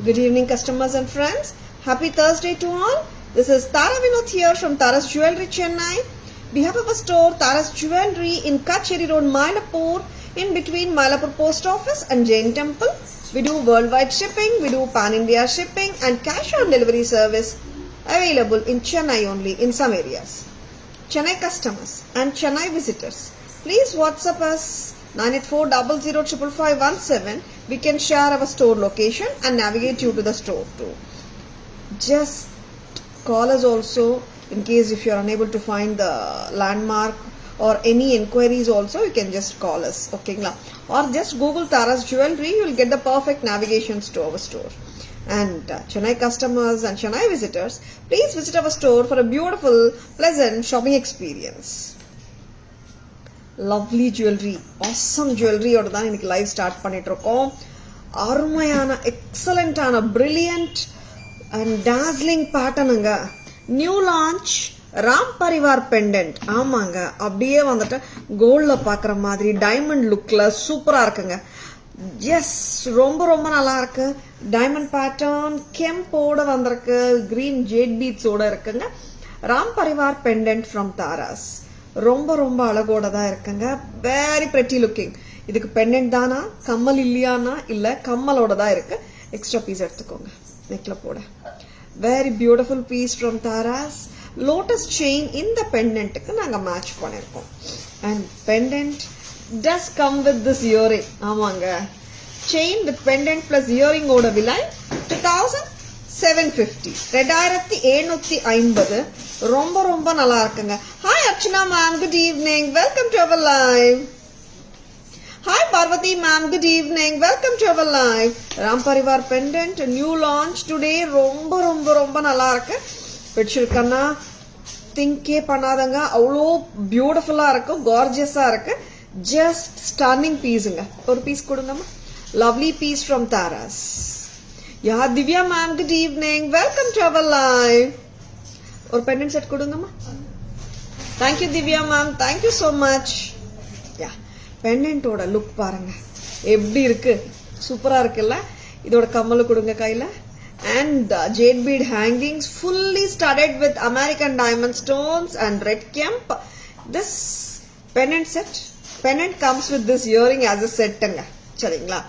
Good evening customers and friends. Happy Thursday to all. This is Tara Vinod here from Tara's Jewelry Chennai. We have our store Tara's Jewelry in Kacheri Road, Mylapore, in between Mylapore Post Office and Jain Temple. We do worldwide shipping, we do pan-India shipping and cash on delivery service available in Chennai only in some areas. Chennai customers and Chennai visitors, please WhatsApp us 9840055517. We can share our store location and navigate you to the store too. Just call us also in case if you are unable to find the landmark or any inquiries also, you can just call us, okay? Or just Google Tara's Jewelry, you will get the perfect navigations to our store. And Chennai customers and Chennai visitors, please visit our store for a beautiful, pleasant shopping experience. Lovely jewellery, awesome ஜுவல்லரியோட தான் இன்னைக்கு live start பண்ணிட்டு இருக்கோம். அருமையான எக்ஸலண்டான brilliant and dazzling பேட்டர்னுங்க. New launch Ram Parivar pendant. ஆமாங்க, அப்படியே வந்துட்டு கோல்ட்ல பாக்குற மாதிரி டைமண்ட் லுக்ல சூப்பரா இருக்குங்க. எஸ், ரொம்ப ரொம்ப நல்லா இருக்கு. டைமண்ட் பேட்டர்ன் கெம்போட வந்திருக்கு, கிரீன் ஜேட் பீட்ஸோட இருக்குங்க. Ram Parivar pendant from Tara's. ரொம்ப ரொம்ப அழகோட தான் இருக்குங்க. Very pretty looking. இதுக்கு பெண்டன்ட் தானா, கம்மல் இல்லையானா? இல்ல, கம்மலோட தான் இருக்கு. எக்ஸ்ட்ரா பீஸ் எடுத்துக்கோங்க நெக்ல போட. Very beautiful piece from Taras. Lotus chain இந்த பெண்டன்ட்டுக்கு நாங்க மேட்ச் பண்ணிருக்கோம். And pendant does come with this earring. ஆமாங்க, chain with pendant plus earring ஓட விலை 2750. 2750. ரொம்ப ரொம்ப நல்லா இருக்குங்க. Hi Archana ma'am, good evening, welcome to our live. Hi Parvathi ma'am, good evening, welcome to our live. Ram Parivar pendant new launch today. ரொம்ப ரொம்ப ரொம்ப நல்லா இருக்கு. பிடிச்சிருக்கன்னா திங்கே பண்ணாதங்க, அவ்வளோ பியூட்டிஃபுல்லா இருக்கு, கார்ஜியஸா இருக்கு. ஜஸ்ட் ஸ்டன்னிங் பீஸுங்க. ஒரு பீஸ் கொடுங்கம்மா. Lovely piece from Taras. Yeah Divya ma'am, good evening, welcome to our live. ஒரு பெண்டன்ட் செட் கொடுங்கம்மா. Thank you Divya ma'am, thank you so much. Yeah, பெண்டன்ட்டோட லுக் பாருங்க எப்படி இருக்கு, சூப்பரா இருக்குல்ல. இதோட கம்மல் கொடுங்க கையில. And jade bead hangings fully studded with American diamond stones and red kemp. This pendant comes with this earring as a set. சரிங்களா?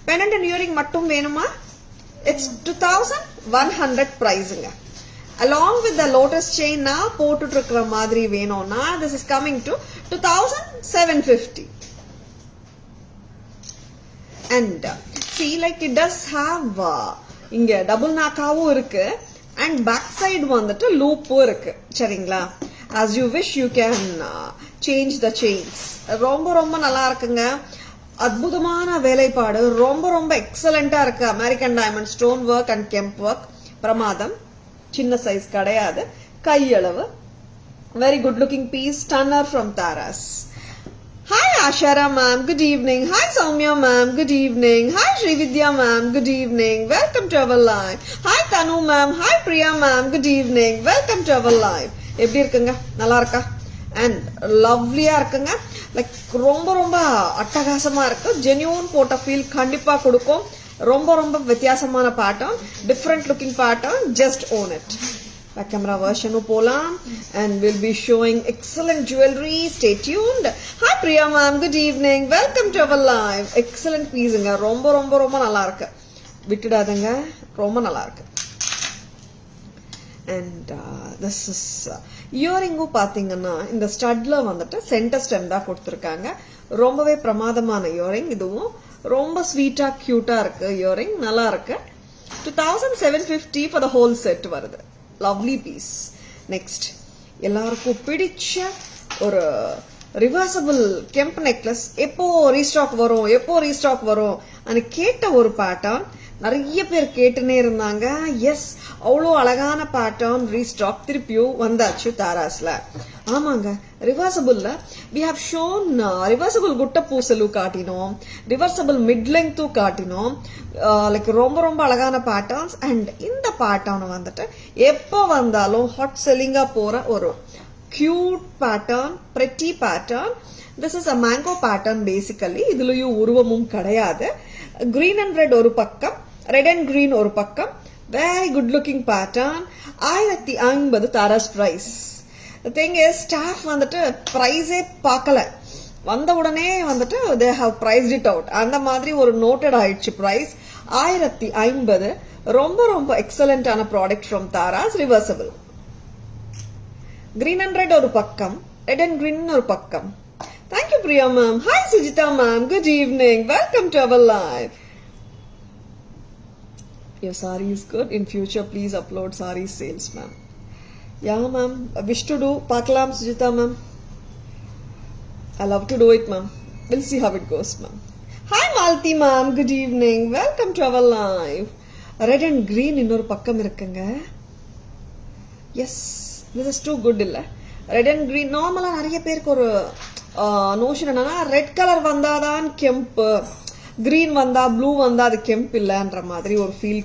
Pendant and earring மட்டும் வேணுமா? It's 2100 pricing. Along with the lotus chain na போட்டுட்டு இருக்கிற மாதிரி வேணும்னா this is coming to 2750. And see, like it does have இங்க double நாக்காவும் இருக்கு and back side வந்துட்டு லூப்பும் இருக்கு. சரிங்களா? as you wish you can change the chains. ரொம்ப ரொம்ப நல்லா இருக்குங்க. அற்புதமான வேலைப்பாடு, ரொம்ப ரொம்ப எக்ஸலண்டா இருக்கு. American diamond stone work and kemp work பிரமாதம். சின்ன சைஸ் கிடையாது, கையளவு. Very good looking piece. Stunner from Taras. Hi Ashara ma'am, good evening. Hi Soumya ma'am, good evening. Hi Srividya ma'am, good evening. Welcome to our live. Hi Tanu ma'am, hi Priya ma'am, good evening. Welcome to our live. எப்படி இருக்குங்க? நல்லா இருக்கா? And லவ்லியா இருக்குங்க. Like ரொம்ப ரொம்ப அட்டகாசமா இருக்கு. Genuine போட்ட ஃபீல் கண்டிப்பா கொடுக்கும். ரொம்ப ரொம்ப வித்தியாசமான pattern, different looking pattern. Just own it. Back camera version போலாம் and we'll be showing excellent jewelry. Stay tuned. Hi Priya ma'am, good evening, welcome to our live. Excellent pieceங்க. ரொம்ப ரொம்ப ரொம்ப நல்லா இருக்கு, விட்டுடாதங்க, ரொம்ப நல்லா இருக்கு. And this is earring பாத்தீங்கன்னா இந்த ஸ்டட்ல வந்துட்டு சென்டர் ஸ்டெம் தான் கொடுத்திருக்காங்க. ரொம்பவே பிரமாதமான இயரிங். இதுவும் ரொம்ப ஸ்வீட்டா கியூட்டா இருக்கு. இயரிங் நல்லா இருக்கு. 2750 for the whole set வருது. Lovely piece. நெக்ஸ்ட் எல்லாருக்கும் பிடிச்ச ஒரு ரிவர்சபிள் கெம்ப் நெக்லஸ். எப்போ ரீஸ்டாக் வரும் అని கேட்ட ஒரு பேட்டர்ன். நிறைய பேர் கேட்டுனே இருந்தாங்க. எஸ், அவ்வளோ அழகான பேட்டர்ன் ரீஸ்டாக் திருப்பியும் வந்தாச்சு தாராஸ்ல. ஆமாங்க, ரிவர்சபிள்ல we have shown ரிவர்சபிள் குட்ட பூசலு காட்டினோம், ரிவர்சபிள் மிட் லெங்க்த்து காட்டினோம். லைக் ரொம்ப ரொம்ப அழகான பேட்டர்ன்ஸ். அண்ட் இந்த பேட்டர்ன் வந்துட்டு எப்போ வந்தாலும் ஹாட் செல்லிங்கா போற ஒரு cute pattern, pretty pattern. This is a mango pattern basically. இதுலயும் உருவமும் கிடையாது. கிரீன் அண்ட் ரெட் ஒரு பக்கம், ரெட் அண்ட் கிரீன் ஒரு பக்கம். Very good looking pattern. 1050 Tharas price. The thing is, staff வந்துட்டு பிரைஸே பார்க்கல, வந்த உடனே வந்துட்டு they have priced it out. அந்த மாதிரி ஒரு நோட்டட் ஆயிடுச்சு பிரைஸ். 1050. ரொம்ப ரொம்ப எக்ஸலண்டான product from Taras. Reversible. Green and red ஒரு பக்கம், ரெட் அண்ட் கிரீன் ஒரு பக்கம். Thank you Priya ma'am. Hi Sujitha ma'am, good evening, welcome to our live. Your saree is good. In future, please upload saree sales, ma'am. Yeah, ma'am. I wish to do. Paakalam, Sujita, ma'am. I love to do it, ma'am. We'll see how it goes, ma'am. Hi, Malti, ma'am. Good evening. Welcome to our live. Red and green இன்னொரு பக்கம் இருக்குங்க. Yes, this is too good இல்ல? Red and green நார்மலா நிறைய பேருக்கு ஒரு notion என்னன்னா, red colour வந்தாதான் கெம்பு, கிரீன் வந்தா ப்ளூ வந்தா அது கெம்ப் இல்லைன்ற மாதிரி ஒரு ஃபீல்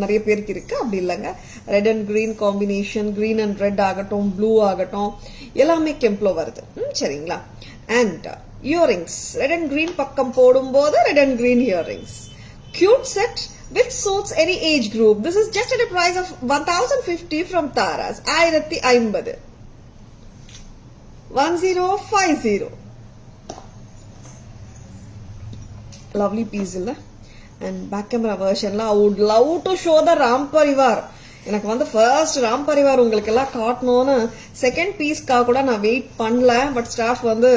நிறைய பேருக்கு இருக்கு. அப்படி இல்லைங்க. Red and green combination, green and red ஆகட்டும், ப்ளூ ஆகட்டும், எல்லாமே கெம்ப்ல வருது. சரிங்களா? And earrings red and green பக்கம் போடும்போது red and green earrings. Cute set which suits any age group. This is just at a price of 1050 from Taras. 1050. 1050. Lovely piece illa. And back camera version la I would love to show the Ram Parivar. எனக்கு வந்து first Ram Parivar உங்களுக்கு எல்லாம் காட்டணும்னு second பீஸ்க்காக கூட நான் wait பண்ணல. But staff வந்து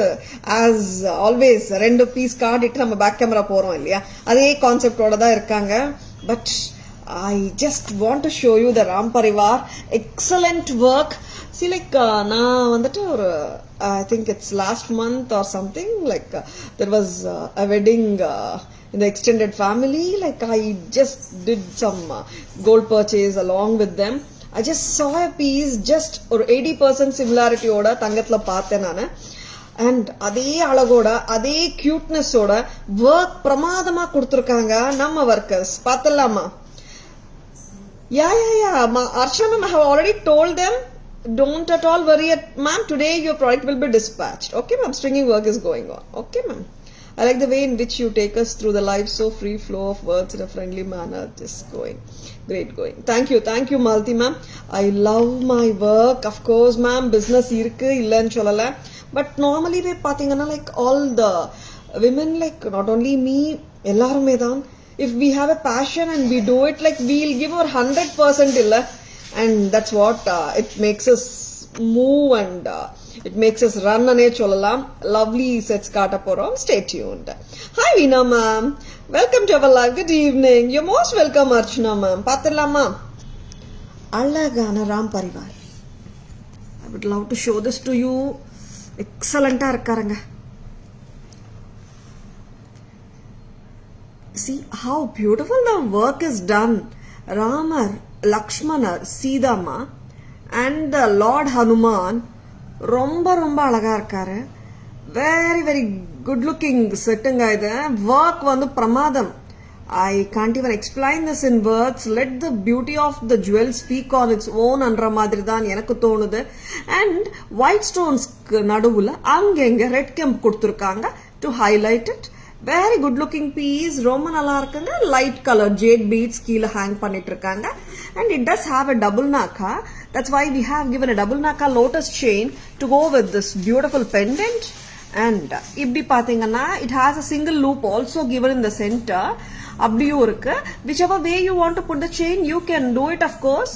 as always 2 piece காட்டிட்டு நம்ம பேக் கேமரா போறோம் இல்லையா, அதே கான்செப்டோட தான் இருக்காங்க. But I just want to show you the Ram Parivar. Excellent work. See, like, நான் வந்துட்டு ஒரு I think it's last month or something, like there was a wedding in the extended family. Like, I just did some gold purchase along with them. I just saw a piece just or 80% similarity oda தங்கத்துல பார்த்தேன் நானு. And அதே அழகோட அதே கியூட்னஸோட work பிரமாதமா கொடுத்துருக்காங்க நம்ம workers. பார்த்தலாமா? Yeah. Archana ma'am, I have already told them, don't at all worry, ma'am. Today your product will be dispatched. Okay, ma'am. Stringing work is going on. Okay, ma'am. I like the way in which you take us through the live, so free flow of words in a friendly manner. Just going. Great going. Thank you, Malti, ma'am. I love my work. Of course, ma'am. Business irukku illan sollala. But normally we pathingana, like all the women, like not only me, ellarume dhaan. If we have a passion and we do it, like we'll give our 100% illa. And that's what it makes us move and it makes us run ane sollalam. Lovely sets kaata porom. Stay tuned. Hi Veena ma'am, welcome to our live. Good evening. You're most welcome Archana ma'am. Paathalama? Alagana Ram Parivar. I would love to show this to you. Excellent ah irukkaranga. See how beautiful the work is done. Ramar, Lakshmana, Sitama and the Lord Hanuman ரொம்ப ரொம்ப அழகா இருக்காரு. Very very good looking செட்டுங்க. இது work வந்து பிரமாதம். I can't even explain this in words. Let the beauty of the jewel speak on its own அன்ற மாதிரி தான் எனக்கு தோணுது. And white stones நடுவுல அங்கங்க ரெட் கெம்ப் கொடுத்துருக்காங்க to highlight it. Very good looking piece. ரொம்ப நல்லா இருக்குங்க. லைட் கலர் ஜேட் பீட்ஸ் கீழே ஹேங் பண்ணிட்டு இருக்காங்க. And it does have a double naka. That's why we have given a double naka lotus chain to go with this beautiful pendant. And இப்படி பாத்தீங்கன்னா it has a single loop also given in the center. அப்படியும் இருக்கு. Whichever way you want to put the chain, you can do it, of course.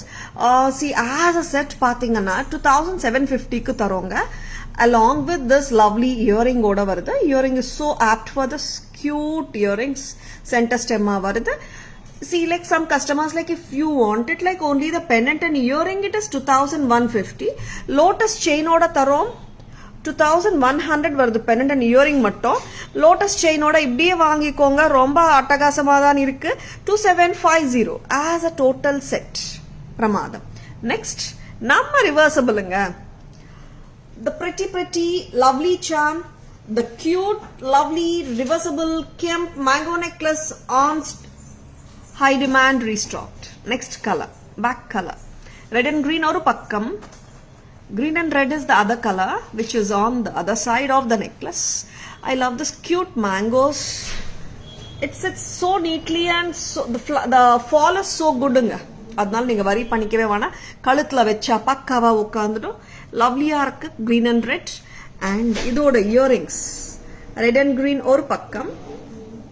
See, as a set பாத்தீங்கன்னா 2750க்கு தரோங்க. Along with this lovely earring oda varudha. Earring is so apt for this cute earrings. Center stem varudha. See, like some customers, like if you want it like only the pendant and earring, it is 2150. Lotus chain oda tarom 2100 வருது pendant and earring மட்டும். Lotus chain oda இப்படியே வாங்கிக்கோங்க. ரொம்ப அட்டகாசமா தான் இருக்கு. 2750 as a total set. பிரமாதம். Next, நம்ம reversibleங்க. The pretty lovely charm, the cute lovely reversible kemp mango necklace on high demand restocked. Next color, back color, red and green oru pakkam. Green and red is the other color which is on the other side of the necklace. I love this cute mangoes it sits so neatly and so the fall is so goodங்க. அதனால நீங்க வரி பண்ணிக்கவே வேணாம். கழுத்துல வச்சா பக்காவா உட்காந்துடும். லவ்லியா இருக்கு green and red. And இதோட earrings red and green ஒரு பக்கம்.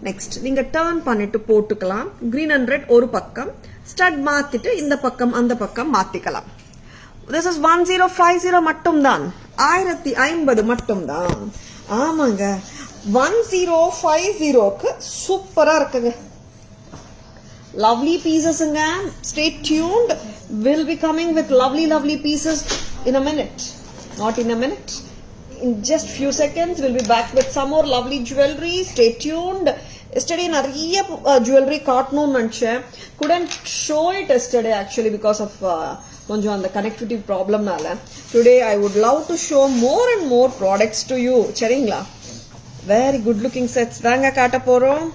நெக்ஸ்ட் நீங்க டர்ன் பண்ணிட்டு போட்டுக்கலாம். கிரீன் அண்ட் ரெட் ஒரு பக்கம். ஸ்டட் மாத்திட்டு இந்த பக்கம் அந்த பக்கம் மாத்திக்கலாம். திஸ் இஸ் 1050 மட்டும் தான். 1050 மட்டும் தான். ஆமாங்க, 1050க்கு சூப்பரா இருக்குங்க. Lovely pieces ங்க. Stay tuned. We'll be coming with lovely pieces in a minute. Not in a minute. In just few seconds, we'll be back with some more lovely jewelry. Stay tuned. Yesterday, நிறைய jewelry காட்டணும்னு நினைச்சேன். Couldn't show it yesterday actually because of கொஞ்சம் அந்த connectivity problemனால. Today, I would love to show more and more products to you. சரிங்களா? Very good looking sets தாங்க காட்ட போறோம்.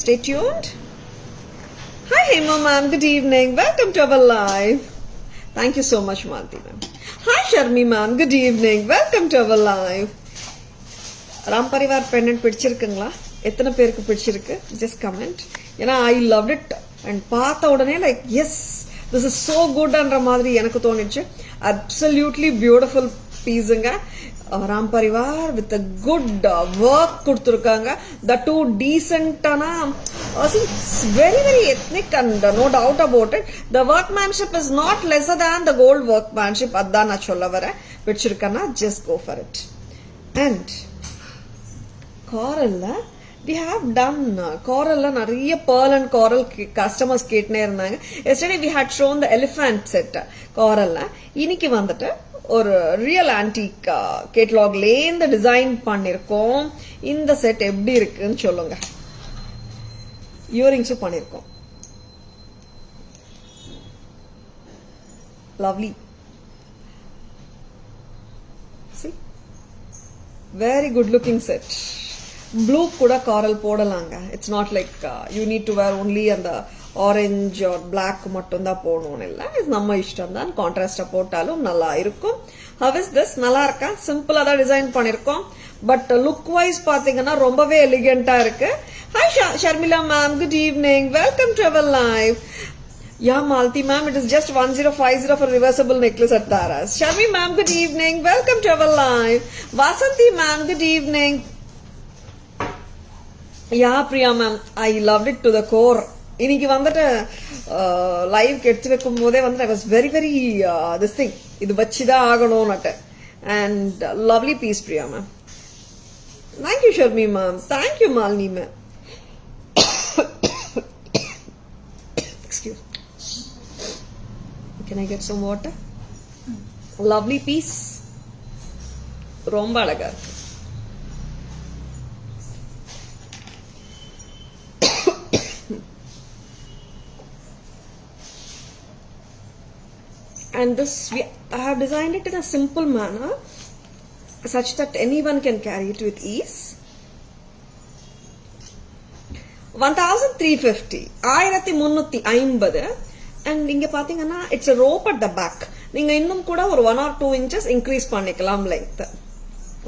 Stay tuned. Hi Hema ma'am, good evening. Welcome to our live. Thank you so much Malti ma'am. Hi Sharmi ma'am, good evening. Welcome to our live. Ram Parivar pendant பிடிச்சிருக்குங்களா? எத்தனை பேருக்கு பிடிச்சிருக்கு? Just comment. ஏன்னா I loved it and பார்த்த உடனே like yes, this is so good என்ற மாதிரி எனக்கு தோணிச்சு. Absolutely beautiful pieceங்க. Ram Parivar with a good work கொடுத்திருக்காங்க. The two decent very ethnic and no doubt about it. The workmanship is not lesser than the gold workmanship. அதான் நான் சொல்ல வரேன். பிடிச்சிருக்கனா just go for it. And coralல we have done coralல நிறைய pearl and coral customers கேட்டனே இருந்தாங்க. Yesterday we had shown the elephant set coralல. இன்னைக்கு வந்துட்டு ஒரு real antique கேட்டலாக்லேருந்து design பண்ணிருக்கோம். இந்த செட் எப்படி இருக்குன்னு சொல்லுங்க. இயரிங்ஸும் பண்ணிருக்கோம். Lovely. See? Very good looking set. Blue கூட coral போடலாங்க. It's not like you need to wear only அந்த ஆரஞ்ச் ஆர் பிளாக் மட்டும் தான் போடணும் இல்ல. இது நம்ம இஷ்டம் தான். கான்ட்ராஸ்டா போட்டாலும் நல்லா இருக்கும். How is this? நல்லா இருக்கா? சிம்பிளா தான் டிசைன் பண்ணிருக்கோம். பட் லுக் வைஸ் பாத்தீங்கன்னா ரொம்பவே எலிகென்ட்டா இருக்கு. Hi Sharmila ma'am, good evening. Welcome to our live. Yeah Malti ma'am, it is just 1050 for reversible necklace at Taras. Sharmi ma'am, good evening. Welcome to our live. Vasanti ma'am, good evening. Yeah Priya ma'am, I loved it to the core. இன்னைக்கு வந்துட்டு live எடுத்து வைக்கும் போதே வந்துட்டு I was very this thing இது வச்சுதான் ஆகணும்னுட்டு. And lovely piece Priya ma'am. Thank you Sharmi ma'am. Thank you Malini ma'am. Excuse. Can I get some water? Lovely piece. ரொம்ப அழகா இருக்கு. And this I have designed it in a simple manner such that anyone can carry it with ease. 1350 1350 and இங்க பாத்தீங்கன்னா it's a rope at the back. நீங்க இன்னும் கூட ஒரு 1 or 2 inches increase பண்ணிக்கலாம் length.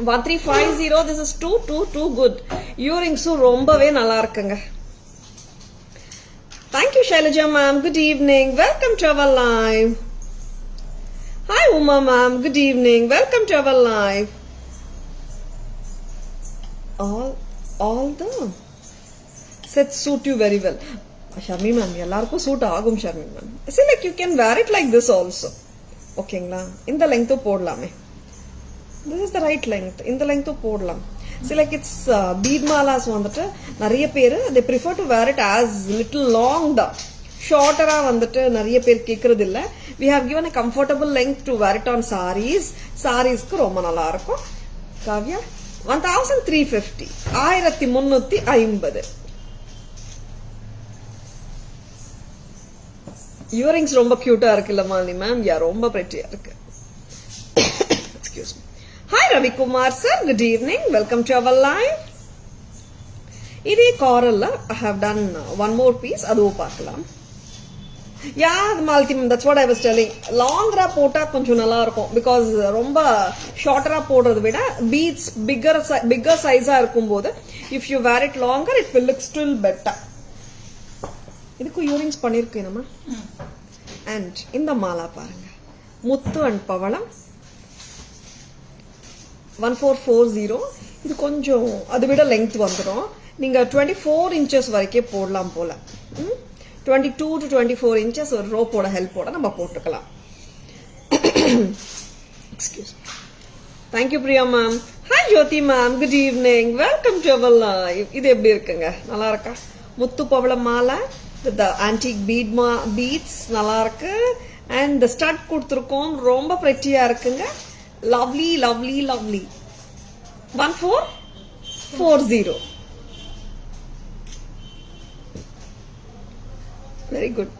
1350 this is too good. Earrings ரொம்பவே நல்லா இருக்குங்க. Thank you Shailaja ma'am. Good evening. Welcome to our live. Hi Uma ma'am, good evening. Welcome to our live. All the sets suit you very well. Sharmi ma'am, எல்லாருக்கும் suit ஆகும் Sharmi ma'am. See like you can wear it like this also. ஓகேங்களா? இந்த length போடலாமே. This is the right length. இந்த length போடலாம். See like it's bead malas வந்துட்டு நிறைய பேர் they prefer to wear it as little long தான். ஷார்ட்டரா வந்துட்டு நிறைய பேர் கேக்குறது இல்ல. We have given a comfortable length to wear it on sarees. Sareesக்கு ரொம்ப நல்லா இருக்கும். காவ்யா 1350 1350. இயரிங்ஸ் ரொம்ப கியூட்டா இருக்குல்ல மாலினி மேம்? யா ரொம்ப பிரெட்டியா இருக்கு. Excuse me. Hi Ravi Kumar sir, good evening. Welcome to our live. இதே coralல I have done one more piece. அதுவும் பார்க்கலாம். Yeah, Malti, that's what I was telling. Longer போட்டா கொஞ்சம் நல்லா இருக்கும் because ரொம்ப shorter போடுறத விட beads bigger size இருக்கும்போது if you wear it longer it will look still better. இதுக்கு earrings பண்ணிருக்கேன் நம்ம. And இந்த மாலா பாருங்க. முத்து and பவளம் 1440. இது கொஞ்சம் அதை விட லெங்த் வந்துடும். நீங்க 24 inches வரைக்கும் போடலாம் போல. 22 to 24 inches ஒரு ரோப்போட ஹெல்ப்போட நம்ம போட்டுக்கலாம். Excuse me. Thank you Priya ma'am. Hi Jothi ma'am, good evening, welcome to our live. இது எப்படி இருக்குங்க? நல்லா இருக்கா? முத்து பவளம் மாலை வித் ஆன்டிக் பீட்ஸ் நல்லா இருக்கு. அண்ட் த ஸ்டட் கொடுத்துருக்கோம், ரொம்ப பிரெட்டியா இருக்குங்க. Lovely lovely lovely. 1440. Very good.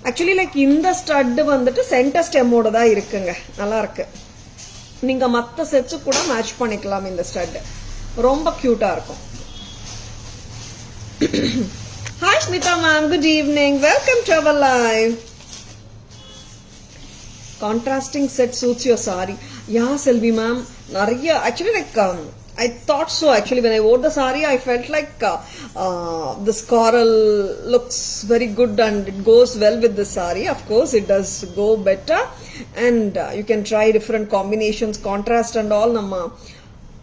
Actually like இந்த ஸ்டட் வந்துட்டு சென்டர் ஸ்டெம்மோட தான் இருக்குங்க. நல்லா இருக்கு. நீங்க மத்த செட்ஸ் கூட மேட்ச் பண்ணிக்கலாம். இந்த ஸ்டட் ரொம்ப கியூட்டா இருக்கும். Hi Smitha ma'am, good evening, welcome to our live. Contrasting set suits your saree. Yeah, Selvi ma'am. Nariya, actually like I thought so. Actually, when I wore the saree, I felt like this coral looks very good and it goes well with the saree. Of course, it does go better, and you can try different combinations, contrast and all. Namma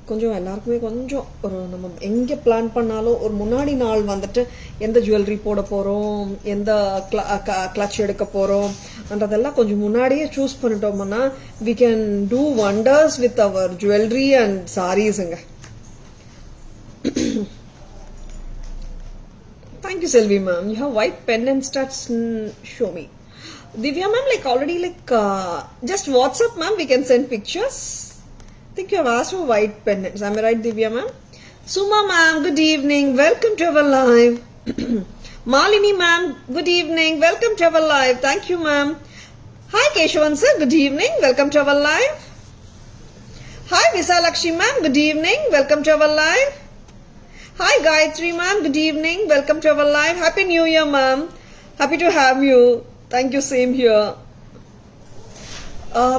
கொஞ்சம் எல்லாருக்குமே கொஞ்சம் ஒரு நம்ம எங்கே plan பண்ணாலும் ஒரு முன்னாடி நாள் வந்துட்டு எந்த ஜுவல்லரி போட போகிறோம், எந்த கிளச் எடுக்க போகிறோம் அதெல்லாம் கொஞ்சம் முன்னாடியே சூஸ் பண்ணிட்டோம்னா we can do wonders with our jewelry and sareesங்க. Thank you Selvi ma'am. You have white pendant studs. Show me. Divya ma'am, like already like just WhatsApp ma'am, we can send pictures. I think you have asked for white pendants. Am I right, Divya ma'am? Suma ma'am, good evening. Welcome to our live. Malini ma'am, good evening. Welcome to our live. Thank you ma'am. Hi Keshavan sir, good evening. Welcome to our live. Hi Visalakshi ma'am, good evening. Welcome to our live. Hi Gayatri ma'am, good evening. Welcome to our live. Happy New Year ma'am. Happy to have you. Thank you, same here.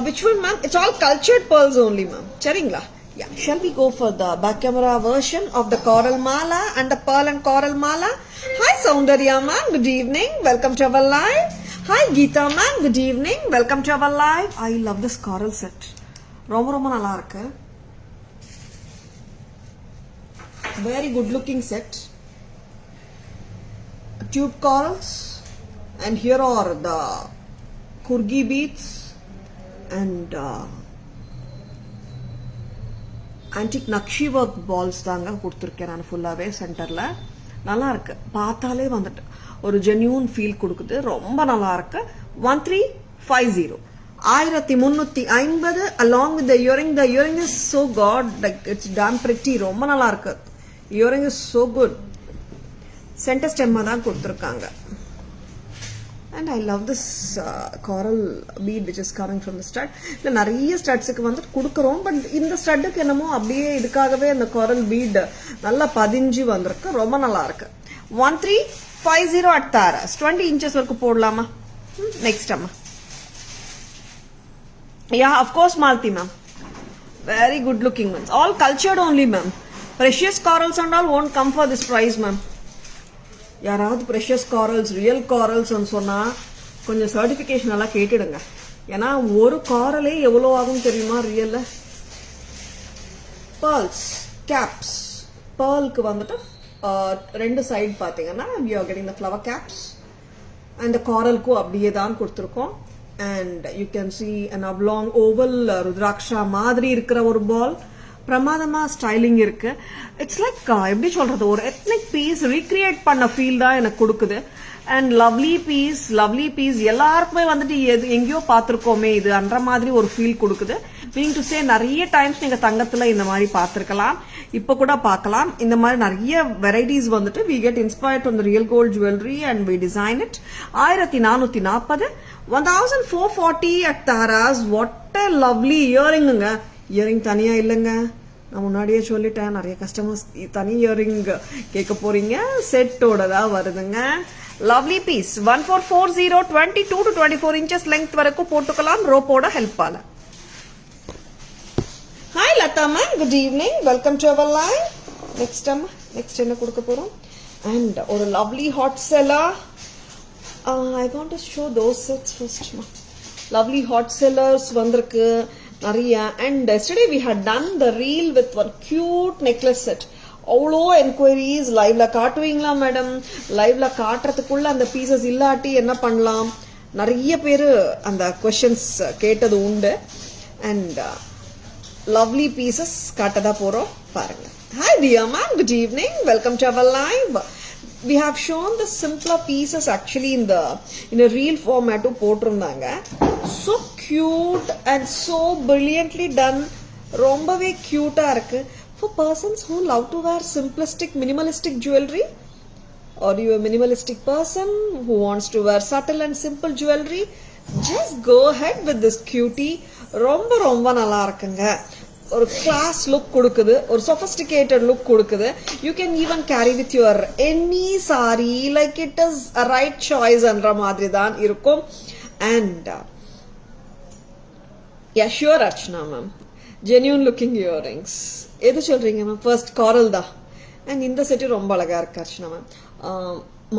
Which one ma'am? It's all cultured pearls only ma'am. Charingla. Yeah. Shall we go for the back camera version of the coral mala and the pearl and coral mala? Hi Soundarya ma'am, good evening. Welcome to our live. Hi Geeta ma'am, good evening. Welcome to our live. I love this coral set. ரொம்ப நல்லா இருக்கு. Very good looking set. Tube corals, and here are the kurgi beads and antique nakshi work balls தாங்க கொடுத்துருக்கேன் நான் ஃபுல்லாவே சென்டர்ல. நல்லா இருக்கு, பார்த்தாலே வந்துட்டு ஒரு ஜென்யூன் ஃபீல் கொடுக்குது. ரொம்ப நல்லா இருக்கு. 1350 1350 along with the earring. The earring is so god, like it's damn pretty. ரொம்ப நல்லா இருக்கு. Earring is so good. Center stem தான் கொடுத்துருக்காங்க. And I love this coral bead which is coming from the stud. இல்ல நிறைய ஸ்டட்ஸ்க்கு வந்து கொடுக்குறோம், but இந்த ஸ்டட்டுக்கு என்னமோ அப்படியே இதுக்காகவே அந்த coral bead நல்லா பதிஞ்சு வந்திருக்கு. ரொம்ப நல்லா இருக்கு. 1350 at Taras. 20 inches வரைக்கும் போடலாமா? நெக்ஸ்ட் அம்மா. Yeah, of course Malti ma'am. Very good looking ones. All cultured only ma'am. Precious corals and all won't come for this price ma'am. யாராவது ப்ரெஷியஸ் காரல்ஸ், ரியல் காரல்ஸ்ன்னு சொன்னால் கொஞ்சம் சர்டிஃபிகேஷன் எல்லாம் கேட்டுடுங்க. ஏன்னா ஒரு காரலே எவ்வளோ ஆகும் தெரியுமா ரியல்ல? பேர்ல்ஸ் கேப்ஸ், பேர்லுக்கு வந்துட்டு ரெண்டு சைடு பார்த்தீங்கன்னா we are getting the flower caps and காரலுக்கும் அப்படியே தான் கொடுத்துருக்கோம். And you can see an oblong oval rudraksha மாதிரி இருக்கிற ஒரு பால். பிரமாதமா ஸ்டைலிங் இருக்கு. இட்ஸ் லைக் எப்படி சொல்றது, ஒரு எத்னிக் பீஸ் ரீக்ரியேட் பண்ண ஃபீல் தான் எனக்கு கொடுக்குது. அண்ட் லவ்லி பீஸ் எல்லாருக்குமே வந்துட்டு எங்கேயோ பார்த்துருக்கோமே இது அன்ற மாதிரி ஒரு ஃபீல் கொடுக்குது. மீனிங் டு சே நிறைய டைம்ஸ் நீங்க தங்கத்துல இந்த மாதிரி பார்த்துருக்கலாம், இப்ப கூட பார்க்கலாம். இந்த மாதிரி நிறைய வெரைட்டிஸ் வந்துட்டு we get inspired from the real gold jewelry and we design it. 1440 1440 at Taras. What a lovely earringங்க. இயரிங் தனியா இல்லைங்க, நான் முன்னாடியே சொல்லிட்டேன். நிறைய கஸ்டமர்ஸ் தனி இயரிங் கேட்க போறீங்க, செட்டோட தான் வருதுங்க. Lovely piece 1440 22 to 24 inches length வரைக்கும் போட்டுக்கலாம் ரோப்போட ஹெல்ப்பால. Hi Latha ma'am, good evening, welcome to our live. Next என்ன கொடுக்க போறோம்? அண்ட் ஒரு lovely hot seller. I want to show those sets first. Lovely hot sellers வந்திருக்கு நிறைய. And yesterday we had done the reel with one cute necklace set. அவ்வளோ enquiries. லைவ்ல காட்டுவீங்களா madam? லைவ்ல காட்டுறதுக்குள்ள அந்த பீசஸ் இல்லாட்டி என்ன பண்ணலாம்? நிறைய பேர் அந்த கொஸ்டின்ஸ் கேட்டது உண்டு. அண்ட் லவ்லி பீசஸ் காட்டதா போறோம் பாருங்க. Hi dear ma'am, good evening, welcome to our live. We have shown the simpler pieces actually in a reel format போட்டிருந்தாங்க. So cute and so brilliantly done. ரொம்பவே கியூட்டா இருக்கு. For persons who love to wear simplistic minimalistic jewelry, or you a minimalistic person who wants to wear subtle and simple jewelry, just go ahead with this cutie. ரொம்ப நல்லா இருக்குங்க. ஒரு class look கொடுக்குது, ஒரு sophisticated look கொடுக்குது. You can even carry with your any sorry like it is a right choice என்ற மாதிரி தான் இருக்கும். And sure Archana ma'am, genuine looking earrings. எது சொல்றீங்க மேம்? ஃபர்ஸ்ட் காரல் தான். அண்ட் இந்த செட்டு ரொம்ப அழகா இருக்கு அர்ச்சனா மேம்.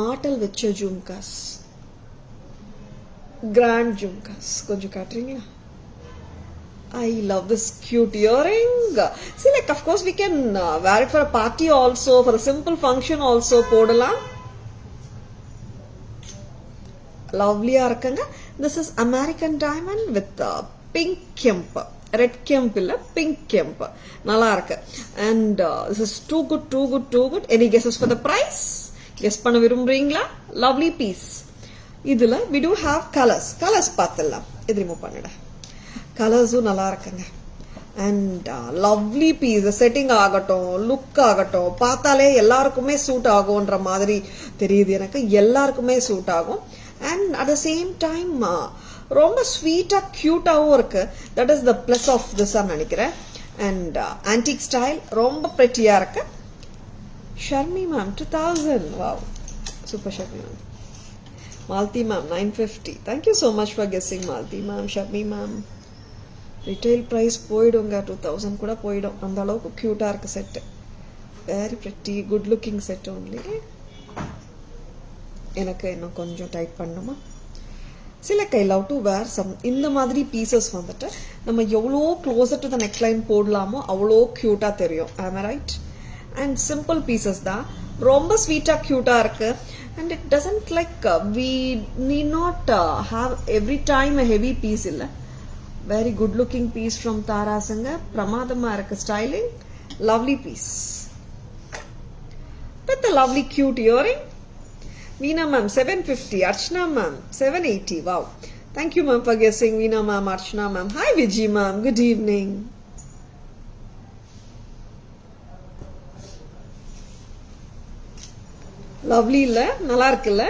மாட்டல் வச்ச ஜும்காஸ், கிராண்ட் ஜும்காஸ் கொஞ்சம் காட்டுறீங்களா? I love this cute earring. See, like, of course, we can wear it for a party also, for a simple function also. போடலாம். Lovely ஆ இருக்குங்க. This is American diamond with pink kemp. Red kemp இல்ல, pink kemp. நல்லா இருக்கு. And this is too good. Any guesses for the price? Guess பண்ண விரும்புறீங்களா? Lovely piece. இதுல we do have colors பார்த்தலாம். இது ரிமூவ் பண்ணிட. கலர்ஸும் நல்லா இருக்குங்க. And lovely piece. செட்டிங் ஆகட்டும், லுக் ஆகட்டும், பார்த்தாலே எல்லாருக்குமே சூட் ஆகும்ன்ற மாதிரி தெரியுது எனக்கு. எல்லாருக்குமே சூட் ஆகும். And at the same time ரொம்ப ஸ்வீட்டா கியூட்டாவும் இருக்கு. That is the plus of this நினைக்கிறேன். அண்ட் ஆன்டிக் ஸ்டைல் ரொம்ப பிரெட்டியா இருக்கு. Sharmi ma'am 2000. Wow, super Sharmi ma'am. Malthi ma'am 950. Thank you so much for guessing Malthi ma'am. Sharmi ma'am, retail price போயிடுங்க, 2000 கூட போயிடும். அந்த அளவுக்கு கியூட்டா இருக்கு set. Very pretty, good looking set only. எனக்கு இன்னும் கொஞ்சம் டைட் பண்ணுமா? சில I love to wear some இந்த மாதிரி பீசஸ் வந்துட்டு நம்ம எவ்வளோ closer to the neckline போடலாமோ அவ்வளோ கியூட்டா தெரியும். Am I right? And simple pieces தான், ரொம்ப ஸ்வீட்டா கியூட்டா இருக்கு. And it doesn't like we need not have every time a heavy piece இல்லை. Very good looking piece from Tara Sanga. Pramadama irukku styling. Lovely piece. With the lovely cute earring. Veena ma'am 750. Archana ma'am 780. Wow. Thank you ma'am for guessing. Veena ma'am, Archana ma'am. Hi Vijay ma'am. Good evening. Lovely illa? Nalla irukilla?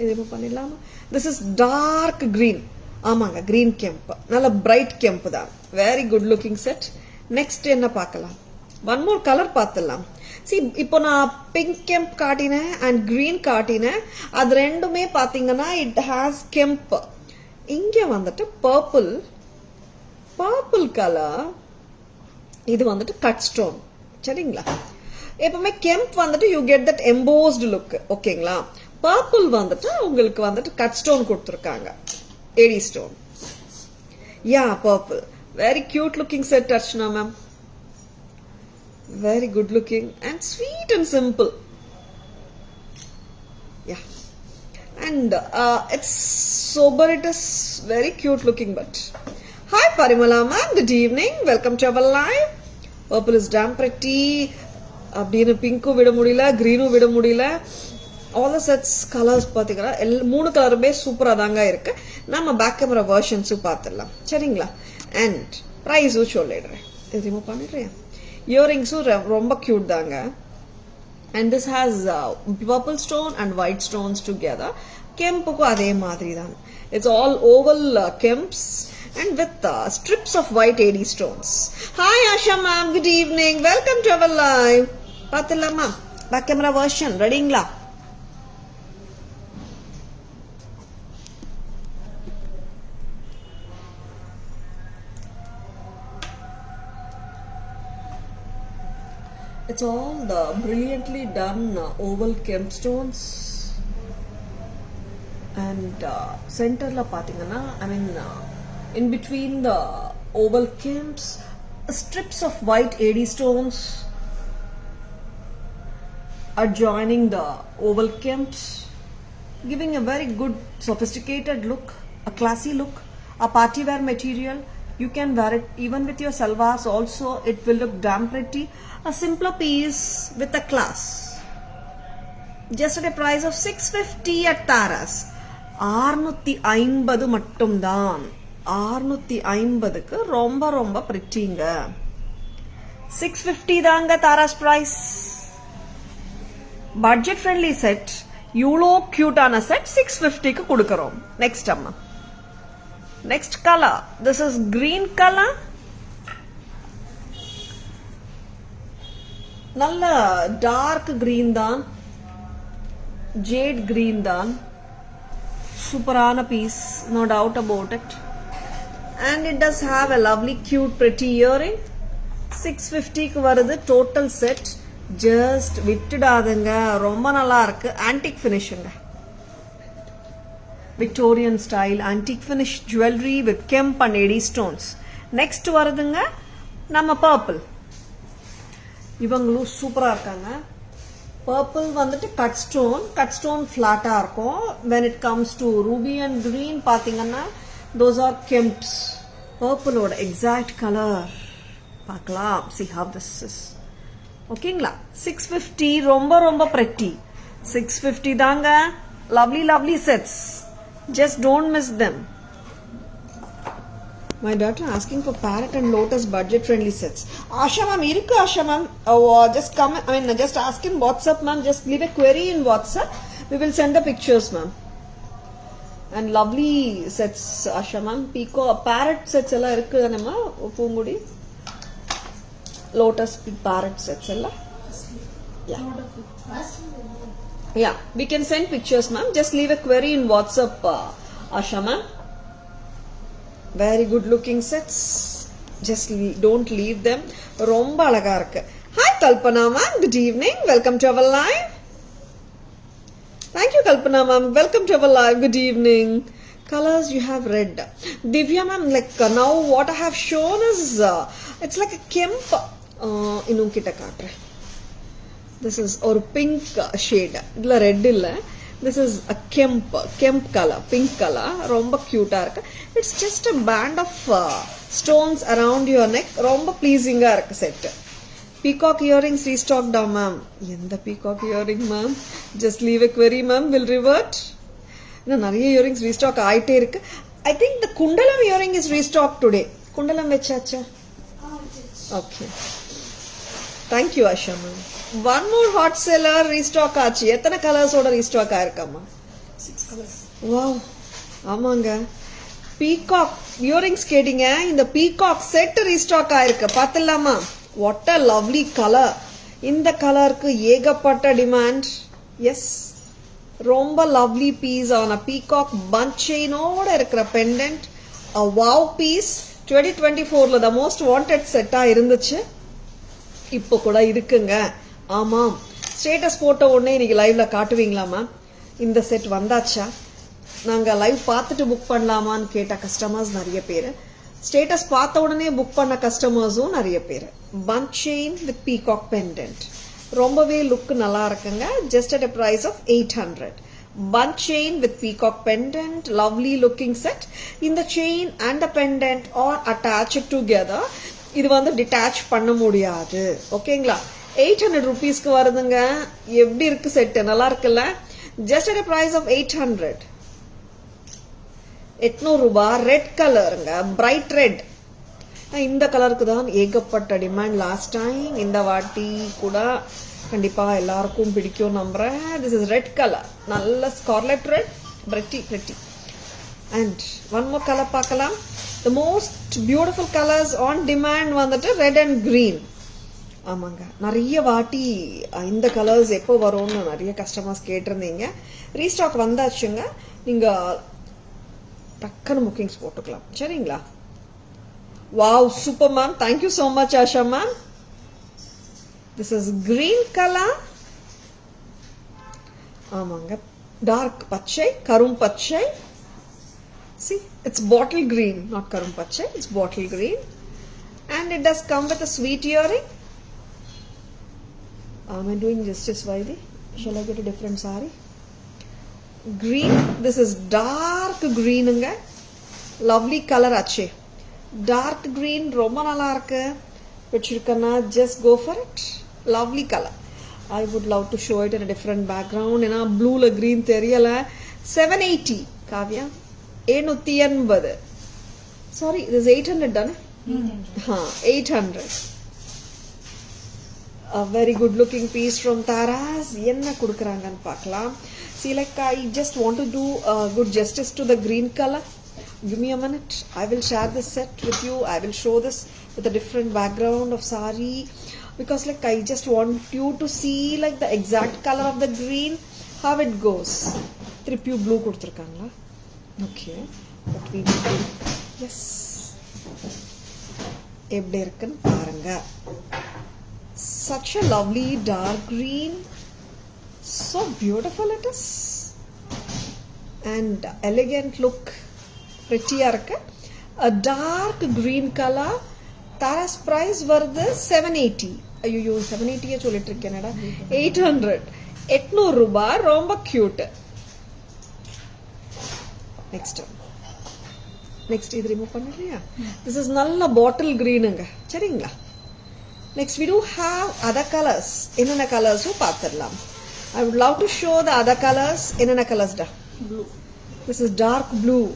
Idu pannilama. This is dark green. ஆமாங்க, green கெம்ப். நல்ல bright கெம்ப் தான். Very good looking set. Next என்ன பார்க்கலாம்? One more colour பார்த்துடலாம். C, இப்போ நான் pink கெம்ப் காட்டினேன் and green காட்டினேன். அது ரெண்டுமே பார்த்தீங்கன்னா இட் ஹாஸ் கெம்ப். இங்க வந்துட்டு பர்பிள் கலர். இது வந்துட்டு கட் ஸ்டோன். சரிங்களா? எப்பவுமே கெம்ப் வந்துட்டு you get that embossed look. ஓகேங்களா? பர்பிள் வந்துட்டு உங்களுக்கு வந்துட்டு கட் ஸ்டோன் கொடுத்துருக்காங்க. AD stone. Yeah, purple. Very cute looking set, Archana ma'am. Very good looking and sweet and simple. Yeah. And it's sober, it is very cute looking but. Hi Parimala ma'am, good evening. Welcome to our live. Purple is damn pretty. Abdina pinko vida mudila, greenu vida mudila. All the sets colors பாத்தீங்கன்னா மூணு கலருமே சூப்பரா தாங்க இருக்கு. நம்ம back camera வெர்ஷன்ஸும் பார்த்துடலாம். சரிங்களா? And ப்ரைஸும் சொல்லிடுறேன். இது ரிமூவ் பண்ணிடுறேன். இயரிங்ஸும் ரொம்ப கியூட் தாங்க. And this has purple stone and white stones together. கெம்புக்கும் அதே மாதிரி தான். It's all oval kemps and with strips of white AD stones. Hi Asha ma'am, good evening. Welcome to our live. பாத்துலாமா? பேக் கேமரா வெர்ஷன் ரெடிங்களா? It's all the brilliantly done oval kemp stones. And centerல பாத்தீங்கன்னா in between the oval kemps, strips of white AD stones adjoining the oval kemps, giving a very good sophisticated look, a classy look, a party wear material. You can wear it even with your salwars also. It will look damn pretty. A simpler piece with a class. Just at a price of 650 at Taras. 650 மட்டும்தான். 650க்கு ரொம்ப பிரிட்டிங்க. 650 தாங்க Taras price. Budget friendly set, இவ்ளோ கியூட்டான set 650க்கு கொடுக்கறோம். Next அம்மா. Next color. This is green color. நல்ல dark green தான். Jade green தான். Superana piece, no doubt about it. And it does have a lovely cute pretty earring. 650க்கு வருது total set. Just விட்டுடாதுங்க, ரொம்ப நல்லா இருக்கு. Antique finishing, Victorian style antique finish jewelry with kemp and AD stones. Next வருதுங்க நம்ம purple. இவங்களும் சூப்பரா இருக்காங்க. Purple வந்துட்டு cut stone flat-ஆ இருக்கும். When it comes to ruby and green பாத்தீங்கன்னா those are kemps. Purple ஓட exact color பார்க்கலாம். See how this is. ஓகேங்களா? 650 ரொம்ப pretty. 650 தாங்க. Lovely sets. Just don't miss them. My daughter asking for parrot and lotus budget friendly sets. Asha ma'am, irukku Asha ma'am. Just come, just ask in WhatsApp ma'am. Just leave a query in WhatsApp. We will send the pictures ma'am. And lovely sets Asha ma'am. Pico parrot sets ella irukku anama poongudi. Lotus parrot sets ella. Yeah, we can send pictures ma'am. Just leave a query in WhatsApp Asha ma'am. Very good looking sets. Just don't leave them. Romba alaga irukku. Hi Kalpana ma'am, good evening. Welcome to our live. Thank you Kalpana ma'am. Welcome to our live. Good evening. Colors you have red. Divya ma'am, like now what I have shown is it's like a kemp. Innum kitta kaatren. This is or pink shade. Idla red illa. This is a kemp color, pink color. Romba cute ah irukku. It's just a band of stones around your neck. Romba pleasing ah irukku set. Peacock earrings restocked down ma'am. Endha peacock earring ma'am? Just leave a query ma'am. Will revert. No, nariya earrings restock ஆயிட்டே இருக்கு. I think the kundalam earring is restocked today. Kundalam vechacha? Okay. Thank you Asha ma'am. One more hot seller restock ஆச்சு. எத்தனை colours ஓட restock ஆயிருக்கம்மா? 6 colors. Wow. ஆமாங்க. Peacock earrings கேட்டிங்க. இந்த peacock set restock ஆயிருக்கு. பார்த்தலாமா? What a lovely color. இந்த கலருக்கு ஏகப்பட்ட demand. Yes. ரொம்ப lovely piece on a peacock bunch chain ஓட இருக்கிற pendant. A wow piece. 2024ல the most wanted set ஆ இருந்துச்சு. இப்போ கூட இருக்குங்க. ஆமாம், ஸ்டேட்டஸ் போட்ட உடனே இன்னைக்கு லைவ்ல காட்டுவீங்களா மேம்? இந்த செட் வந்தாச்சா? நாங்க லைவ் பார்த்துட்டு புக் பண்ணலாமான்னு கேட்ட கஸ்டமர்ஸ் நிறைய பேர், ஸ்டேட்டஸ் பார்த்த உடனே புக் பண்ண கஸ்டமர்ஸும் நிறைய பேர். Punch chain with peacock pendant ரொம்பவே லுக் நல்லா இருக்குங்க. Just at a price of 800. Bunch chain with peacock pendant, lovely looking set. In the chain and the pendant are attached together. இது வந்து டிட்டாச் பண்ண முடியாது. ஓகேங்களா? 800 rupeesக்கு வருதுங்க. எப்படி இருக்கு செட்? நல்லா இருக்குல்ல? Just at a price of 800. 800 ரூபாய். ரெட் கலருங்க, பிரைட் ரெட். இந்த கலருக்கு தான் ஏகப்பட்ட டிமாண்ட் லாஸ்ட் டைம். இந்த வாட்டி கூட கண்டிப்பா எல்லாருக்கும் பிடிக்கும் நம்புறேன். திஸ் இஸ் ரெட் கலர், நல்ல scarlet red, pretty. And one more color பார்க்கலாம். The most beautiful colors on demand வந்துட்டு red and green. ஆமாங்க, நிறைய வாட்டி இந்த கலர்ஸ் எப்போ வரும்னு நிறைய கஸ்டமர்ஸ் கேட்டிருந்தீங்க. ரீஸ்டாக் வந்தாச்சுங்க. நீங்க டக்குன்னு புக்கிங்ஸ் போட்டுக்கலாம். சரிங்களா? Wow, super ma'am. Thank you so much Asha ma'am. This is green color. ஆமாங்க, டார்க் பச்சை, கரும் பச்சை. See, it's bottle green, not karum pachai, it's bottle green. And it does come with a sweet earring. Am I doing justice, Vaidi? Shall I get a different saree? Green, this is dark green. Lovely color ache. Dark green, romba nalla irukku. Pichirukana, just go for it. Lovely color. I would love to show it in a different background. Ena blue la green theriyala. 780, Kavya. 780. Sorry, this is 800 done. 800. A very good looking piece from Taras. Enna kudukranga nu paakalam. See, like I just want to do good justice to the green color. Give me a minute. I will share this set with you. I will show this with a different background of sari, because like I just want you to see like the exact color of the green, how it goes. Tripu blue kuduthirukanga. Okay, what we will do, yes, எப்படி இருக்குன்னு பாருங்க. Such a lovely dark green, so beautiful it is, and elegant look, pretty irukku. A dark green color. Taras price வருது 780. ஐயோ 780 சொல்லிட்டு இருக்கேனடா. 800. 800 ரூபாய். ரொம்ப cute. Next இது remove பண்ணலையா? This is நல்ல பாட்டில் கிரீனுங்க. சரிங்களா? Next we do have other colors. என்னென்ன கலர்ஸும் பார்த்துடலாம். I would love to show the other colors. என்னென்ன கலர்ஸ் டா? Blue. This is dark blue.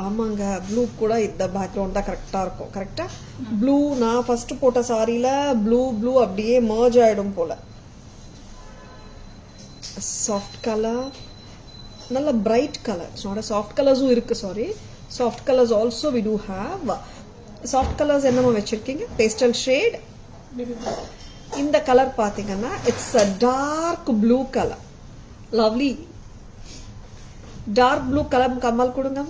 ஆமாங்க, ப்ளூ கூட இந்த பேக்ரவுண்ட் தான் கரெக்டாக இருக்கும். கரெக்டா? ப்ளூ நான் ஃபர்ஸ்ட் போட்ட சாரியில ப்ளூ அப்படியே மர்ஜ் ஆயிடும் போல. சாஃப்ட் கலர், நல்ல பிரைட் கலர். சாஃப்ட் கலர்ஸும் இருக்கு. Sorry, soft colours also we do have. Soft colours என்னமா வச்சிருக்கீங்க? Pastel shade. இந்த கலர் பாத்தீங்கன்னா it's a dark blue colour. Lovely dark blue colour கம்மல் கொடுங்க.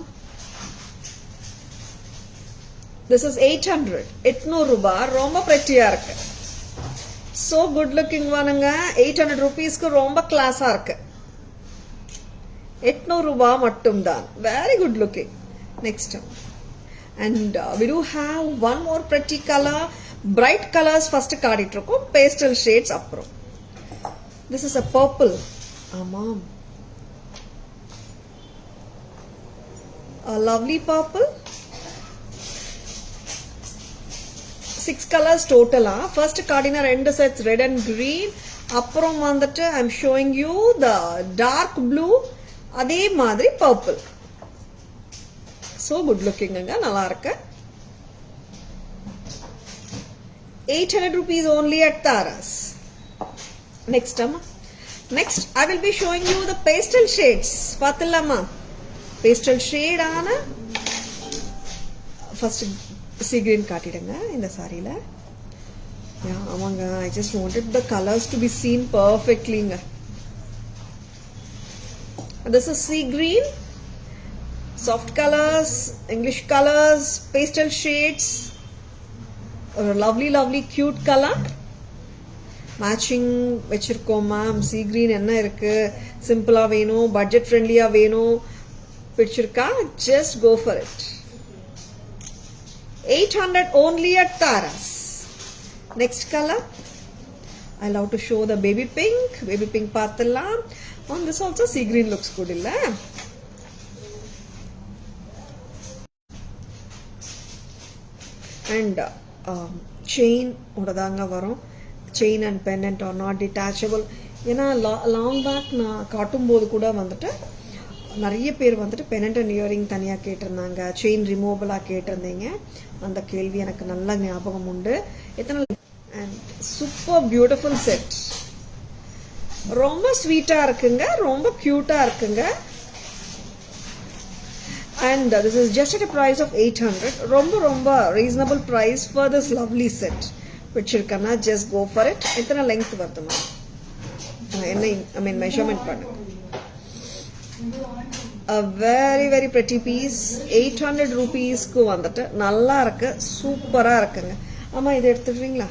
This is 800. 800 ரூபாய். ரொம்ப pretty-ஆ இருக்கு. So good looking வானுங்க. 800 rupeesக்கு ரொம்ப கிளாஸா இருக்கு. 800 ரூபாய் மட்டும் தான். Very good looking. Next. And we do have one more pretty color. Bright colors first காட்டிட்டு இருக்கோம். Pastel shades அப்புறம். This is a purple. ஆமாம். A lovely purple. 6 colors total. First cardina ரெண்டு sets red and green. அப்புறம் வந்துட்டு I'm showing you the dark blue. அதே மாதிரி purple. So good looking ங்க, நல்லா இருக்கு. 800 rupees only at Taras. Next I will be showing you the pastel shades. பாத்தலாமா? Pastel shade ஆன first sea green காட்டிடுங்க இந்த சாரியில. ஆமாங்க, I just wanted the colors to be seen perfectly. This is sea green, soft colors, English colors, pastel shades, a lovely cute color. Matching வச்சிருக்கோம் ma'am. sea green என்ன இருக்கு? சிம்பிளா வேணும், budget ஃப்ரெண்ட்லியா வேணும், பிடிச்சிருக்கா? Just go for it. 800 only at Taras. Next color, I love to show the baby pink. Baby pink paathalam. On this also sea green looks good illa. And chain odadanga varum. Chain and pendant are not detachable. ஏன்னா long back நான் காட்டும் போது கூட வந்துட்டு நிறைய பேர் வந்துட்டு Pennant and earring தனியாக கேட்டிருந்தாங்க, செயின் ரிமூவபிளாக கேட்டிருந்தீங்க. அந்த கேள்வி எனக்கு நல்ல ஞாபகம் உண்டு. எத்தனை அண்ட் சூப்பர் பியூட்டிஃபுல் செட். ரொம்ப ஸ்வீட்டாக இருக்குங்க, ரொம்ப க்யூட்டாக இருக்குங்க. And this is just at a price of 800. ரொம்ப reasonable price for this lovely set. பிடிச்சிருக்கனா just go for it. எத்தனை லெங்த் வருதுமா? என்ன மெஷர்மெண்ட் பண்ணுங்க. A very pretty piece. 800 rupees க்கு வந்துட்டு நல்லா இருக்கு, சூப்பரா இருக்குங்க. Amma idu eduthuringa.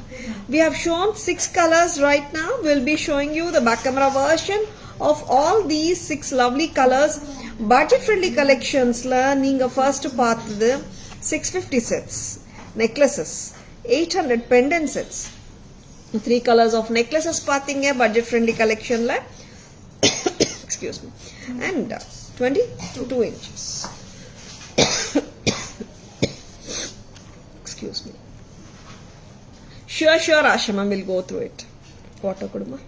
We have shown 6 colors right now. We'll be showing you the back camera version of all these 6 lovely colors. Budget friendly collections la neenga first paathathu 650 sets necklaces, 800 pendant sets, 3 colors of necklaces paathinga budget friendly collection la. Excuse me. And 22 inches. Excuse me. Sure, Asha ma'am will go through it. Water kuduma.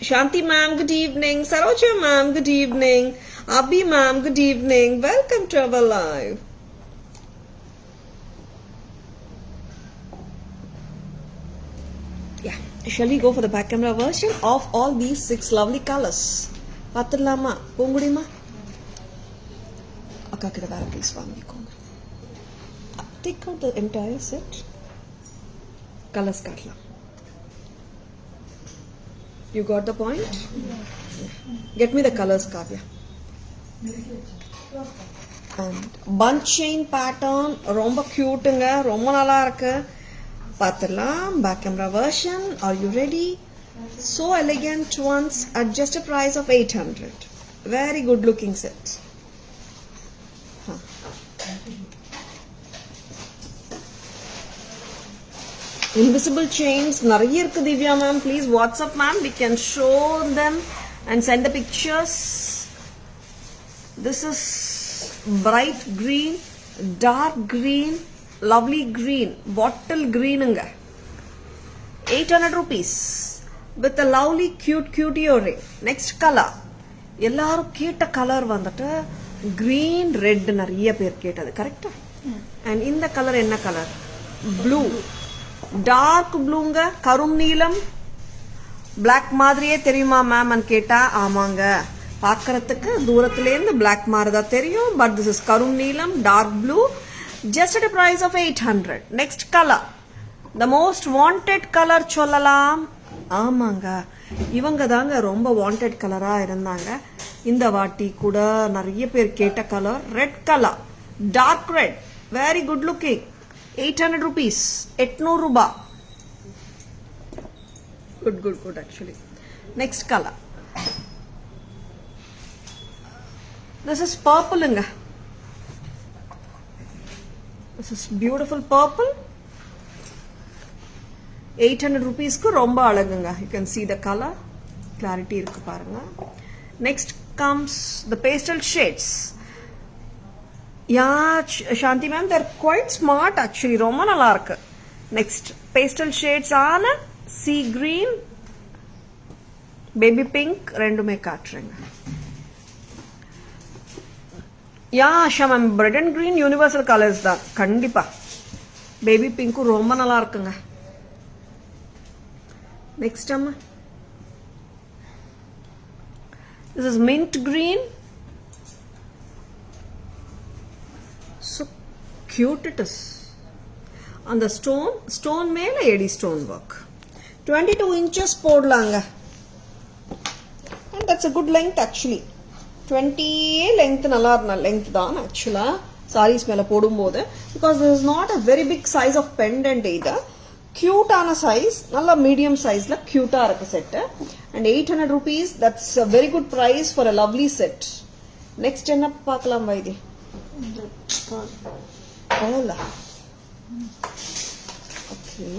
Shanti ma'am, good evening. Saroja ma'am, good evening. Abhi ma'am, good evening. Welcome to our live. Yeah, shall we go for the back camera version of all these 6 lovely colors? Pathirlama, pongudima. Akka kida vera please vaangikonga. Take out the entire set. Colors kaatla. You got the point? Get me the colors, Kavya. And bunch chain pattern romba cute nga, romba nalla irukku. Paathalam back camera version. Are you ready? So elegant ones at just a price of 800. Very good looking set. Huh. Invisible chains nariya irukku Divya ma'am. Please WhatsApp ma'am, we can show them and send the pictures. This is bright green, dark green, lovely green, bottle green anga. 800 rupees with a lovely cute earring. Next color, ellarum keta color vandata green red nariya per ketadu, correct? And in the color enna color? Blue. Dark blue nga, karum neelam, black மாதிரியே தெரியுமா ma'am an கேட்டா ஆமாங்க, பார்க்கறதுக்கு தூரத்துல இருந்து black மாதிரி தான் தெரியும், but this is karum neelam, dark blue, just at a price of 800. Next color, the most wanted color சொல்லலாம். ஆமாங்க, இவங்க தாங்க ரொம்ப வாண்டட் கலரா இருந்தாங்க. இந்த வாட்டி கூட நிறைய பேர் கேட்ட colour red colour, dark red, very good looking. 800 rupees, 800 ruba. Good actually. Next color. This is purple inga. This is beautiful purple. 800 rupees ku romba alagunga. You can see the color. Clarity irukku parunga. Next comes the pastel shades. Yeah, Shanti ma'am, they're quite smart actually. Romba nalla irukku. Next, pastel shades on sea green, baby pink, rendume kaatrenga. Yeah, Asha ma'am, red and green universal colors da. Kandipa. Baby pink romba nalla irukanga. Next amma. This is mint green. So cute it is. On the stone mele edi stone work. 22 inches podlanga. And that's a good length actually. 20 length nalla length dhaan actually sarees mela podumbodhu, because this is not a very big size of pendant either. Cute ana size, nalla medium size la cute ah irukku set. And 800 rupees, that's a very good price for a lovely set. Next enna paakalam vaidi? Hola. Okay.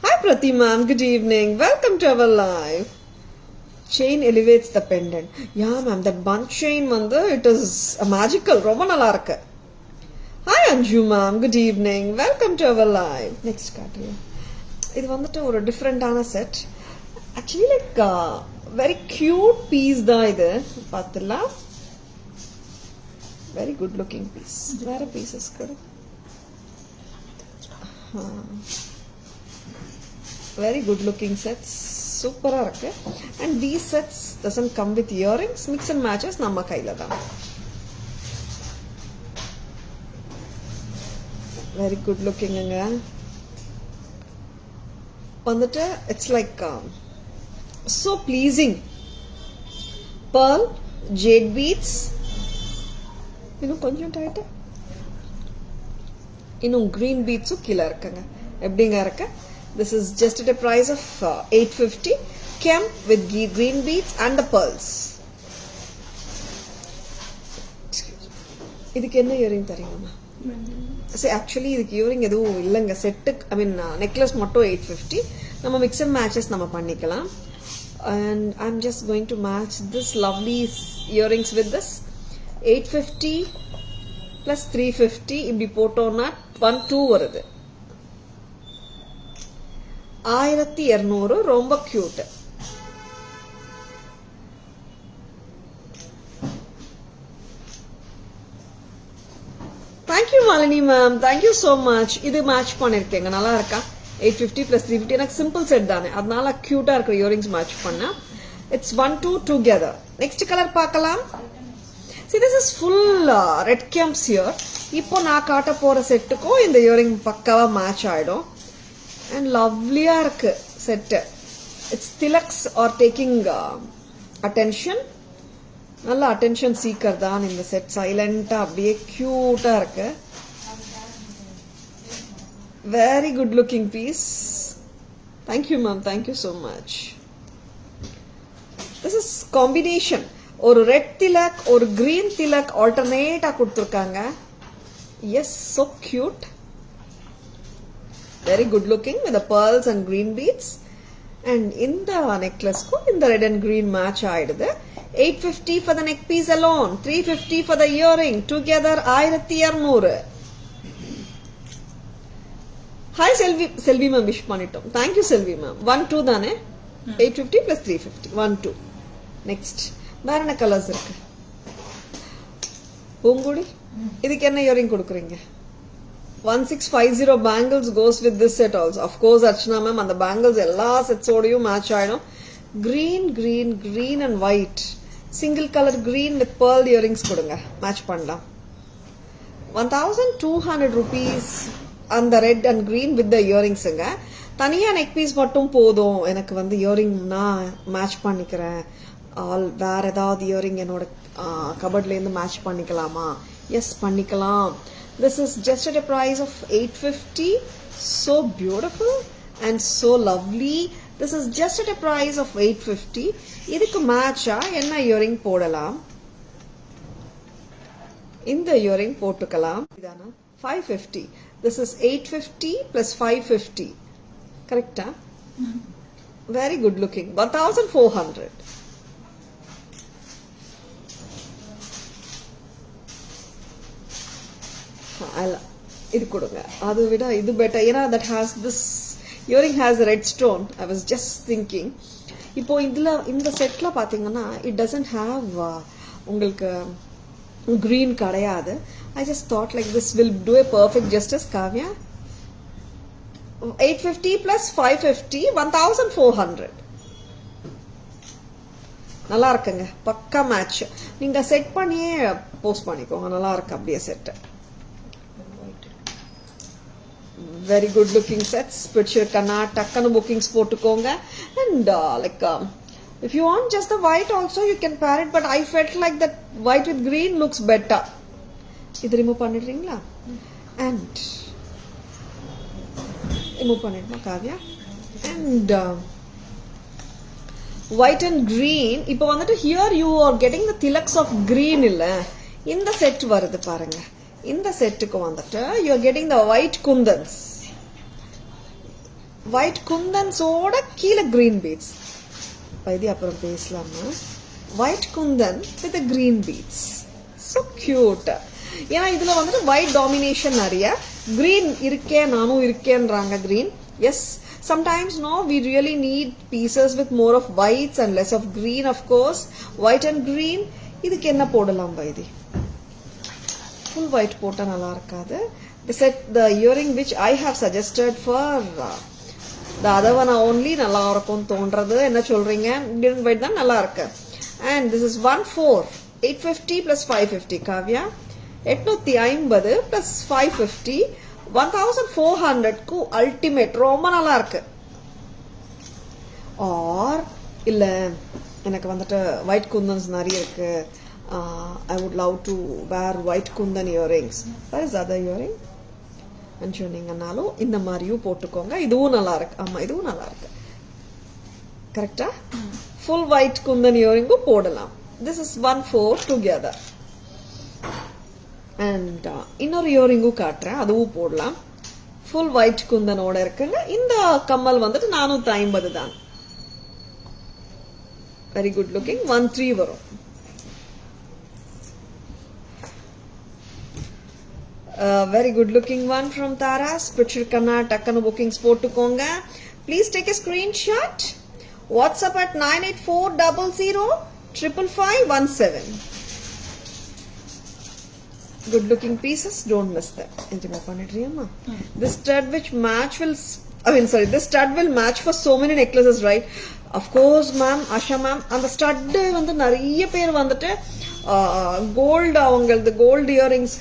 Hi Prati ma'am, good evening. Welcome to our live. Chain elevates the pendant. Yeah ma'am, that bunch chain vandu, it is a magical. Romba nalla irukku. Hi Anju ma'am, good evening. Welcome to our live. Next card. Idu vandu oru different ana set. Actually like very cute piece da idu. Pathilla. Very good looking piece. Vera pieces kuda. Very good looking sets. Super ah irukku. And these sets doesn't come with earrings. Mix and matches நம்ம கையில தான். Very good looking ங்க. வந்துட்டு it's like so pleasing. Pearl, jade beads, இன்னும் கொஞ்சம் டைட்டா. இன்னும் green beads கீழ இருக்குங்க. எப்படிங்க இருக்கு? This is just at a price of 850. Kemp with green beads and the pearls. இதுக்கு என்ன இயரிங் தரீங்கம்மா? ஆக்சுவலி இதுக்கு இயரிங் எதுவும் இல்லைங்க. செட்டுக்கு ஐ மீன் நெக்லஸ் மட்டும் 850. நம்ம மிக்ஸ் அண்ட் மேட்சஸ் நம்ம பண்ணிக்கலாம். And I'm just going to match this lovely earrings with this 850 plus 350. இப்படி போட்டோம்னா 12 வருது. 1200 ரொம்ப cute. Thank you Malini ma'am, thank you so much. இது மேட்ச் பண்ணிருக்கேங்க, நல்லா இருக்கா? 850 plus 350 எனக்கு சிம்பிள் செட் தானே, அதனால கியூட்டா இருக்கிற இயரிங்ஸ் மேட்ச் பண்ணா. It's 1 2 together. நெக்ஸ்ட் கலர் பார்க்கலாம். See, this is full red camps here. இப்போ நான் காட்ட போற செட்டுக்கும் இந்த இயரிங் பக்காவா மேட்ச் ஆயிடும். And lovely-ஆ இருக்கு set. It's tilaks or taking attention. நல்ல அட்டென்ஷன் சீக்கர் தான் இந்த செட். சைலண்டா அப்படியே கியூட்டா இருக்கு. Very good looking piece. Thank you ma'am, thank you so much. This is combination. ஒரு ரெட் திலக் ஒரு கிரீன் திலக் ஆல்டர்னேட்டா கொடுத்துருக்காங்க. Yes, so cute. Very good looking with the pearls and green beads. And இந்த நெக்லஸ்க்கும் இந்த ரெட் அண்ட் கிரீன் மேட்ச் ஆயிடுது. 850 for the neck piece alone, 350 for the earring, together 1200. Hi Selvi ma'am, wish பண்ணிட்டோம். Thank you Selvi ma'am. 1 2 தானே? 850 plus 350 1 2. Next வேற என்ன colours இருக்கு? பூங்குடி, இதுக்கு என்ன இயரிங் கொடுக்குறீங்க? 1650 bangles goes with this set also. Of course Archana ma'am, அந்த bangles எல்லா செட்ஸ் ஓடையும் மேட்ச் ஆயிடும். green and white, single color green with pearl earrings கொடுங்க, மேட்ச் பண்ணலாம். 1200 rupees அந்த red and green with the earringsங்க. தனியா நெக் பீஸ் மட்டும் போதும், எனக்கு வந்து இயரிங் நான் மேட்ச் பண்ணிக்கிறேன், வேற ஏதாவது இயரிங் என்னோட கபர்ட்ல இருந்து மேட்ச் பண்ணிக்கலாமா? எஸ், பண்ணிக்கலாம். This is just at a price of 850. So beautiful and so lovely. This is just at a price of 850. இதுக்கு மேட்சா என்ன இயரிங் போடலாம்? இந்த இயரிங் போட்டுக்கலாம். இதானா 550. This is 850 plus 550. கரெக்டா? Very good looking. 1400. இது கொடுங்க, அது விட இது பெட்டர். ஏன்னா that has this earring has a red stone. I was just thinking, இப்போ இதுல இந்த செட்ல பாத்தீங்கன்னா it doesn't have உங்களுக்கு green கிடையாது. I just thought like this will do a perfect justice. Kavya, 850 plus 550 1400. நல்லா இருக்குங்க, பக்கா மேட்ச். நீங்க செட் பண்ணியே போஸ்ட் பண்ணிக்கோங்க, நல்லா இருக்கு அப்படியே set. Very good looking sets. பிடிச்சிருக்கனா டக்குனு bookings போட்டுக்கோங்க. And like if you want just the white also you can pair it, but I felt like that white with green looks better. இது remove பண்ணிடுறீங்களா? And remove பண்ணிடுமா Kavya? And white and green. இப்போ வந்துட்டு here you are getting the tilaks of green இல்ல, இந்த set வருது பாருங்க. இந்த செட்டுக்கு வந்துட்டு you are getting the white kundans. white kundans ஓட கீழ green beads. பைதி அப்புறம் பேசலாமா? white kundan with the green beads. So cute. ஏன்னா இதுல வந்துட்டு white domination நிறைய, green இருக்கே நானும் இருக்கேன்றாங்க green. Yes, sometimes no, we really need pieces with more of whites and less of green. Of course white and green. இதுக்கு என்ன போடலாம் பைதி? full white போட்டா நல்லா இருக்காது. The set, the earring which I have suggested for the other one only நல்லா இருக்கும் தோன்றது. என்ன சொல்றீங்க? green white தான் நல்லா இருக்கு. And this is 14 850 plus 550. Kavya, 850 plus 550 1400 க்கு ultimate, ரொம்ப நல்லா இருக்கு. Or இல்ல எனக்கு வந்துட்டு white kundans நிறைய இருக்கு, I would love to wear white kundan earrings. Where is the other earring? சொன்னீங்கன்னாலும் இந்த மாதிரியும் போட்டுக்கோங்க. இதுவும் நல்லா இருக்கு. ஆமா, இதுவும் நல்லா இருக்கு. கரெக்டா? ஃபுல் ஒயிட் குந்தன் இயரிங்கும் போடலாம். This is 1/4 together. And இன்னொரு இயரிங்கும் காட்டுறேன், அதுவும் போடலாம். ஃபுல் ஒயிட் குந்தனோட இருக்குங்க. இந்த கம்மல் வந்துட்டு 450 தான். Very good looking. 1/3 வரும். Very good looking one from Taras. Pichirkanna takkanu bookings போட்டுக்கோங்க. Please take a screenshot. WhatsApp at 984005517. Good looking pieces, don't miss them. Enjoy பண்ணிடுறியம்மா. This stud which match will this stud will match for so many necklaces, right? Of course ma'am, Asha ma'am. அந்த stud வந்து நிறைய பேர் வந்துட்டு gold அவங்களது gold earrings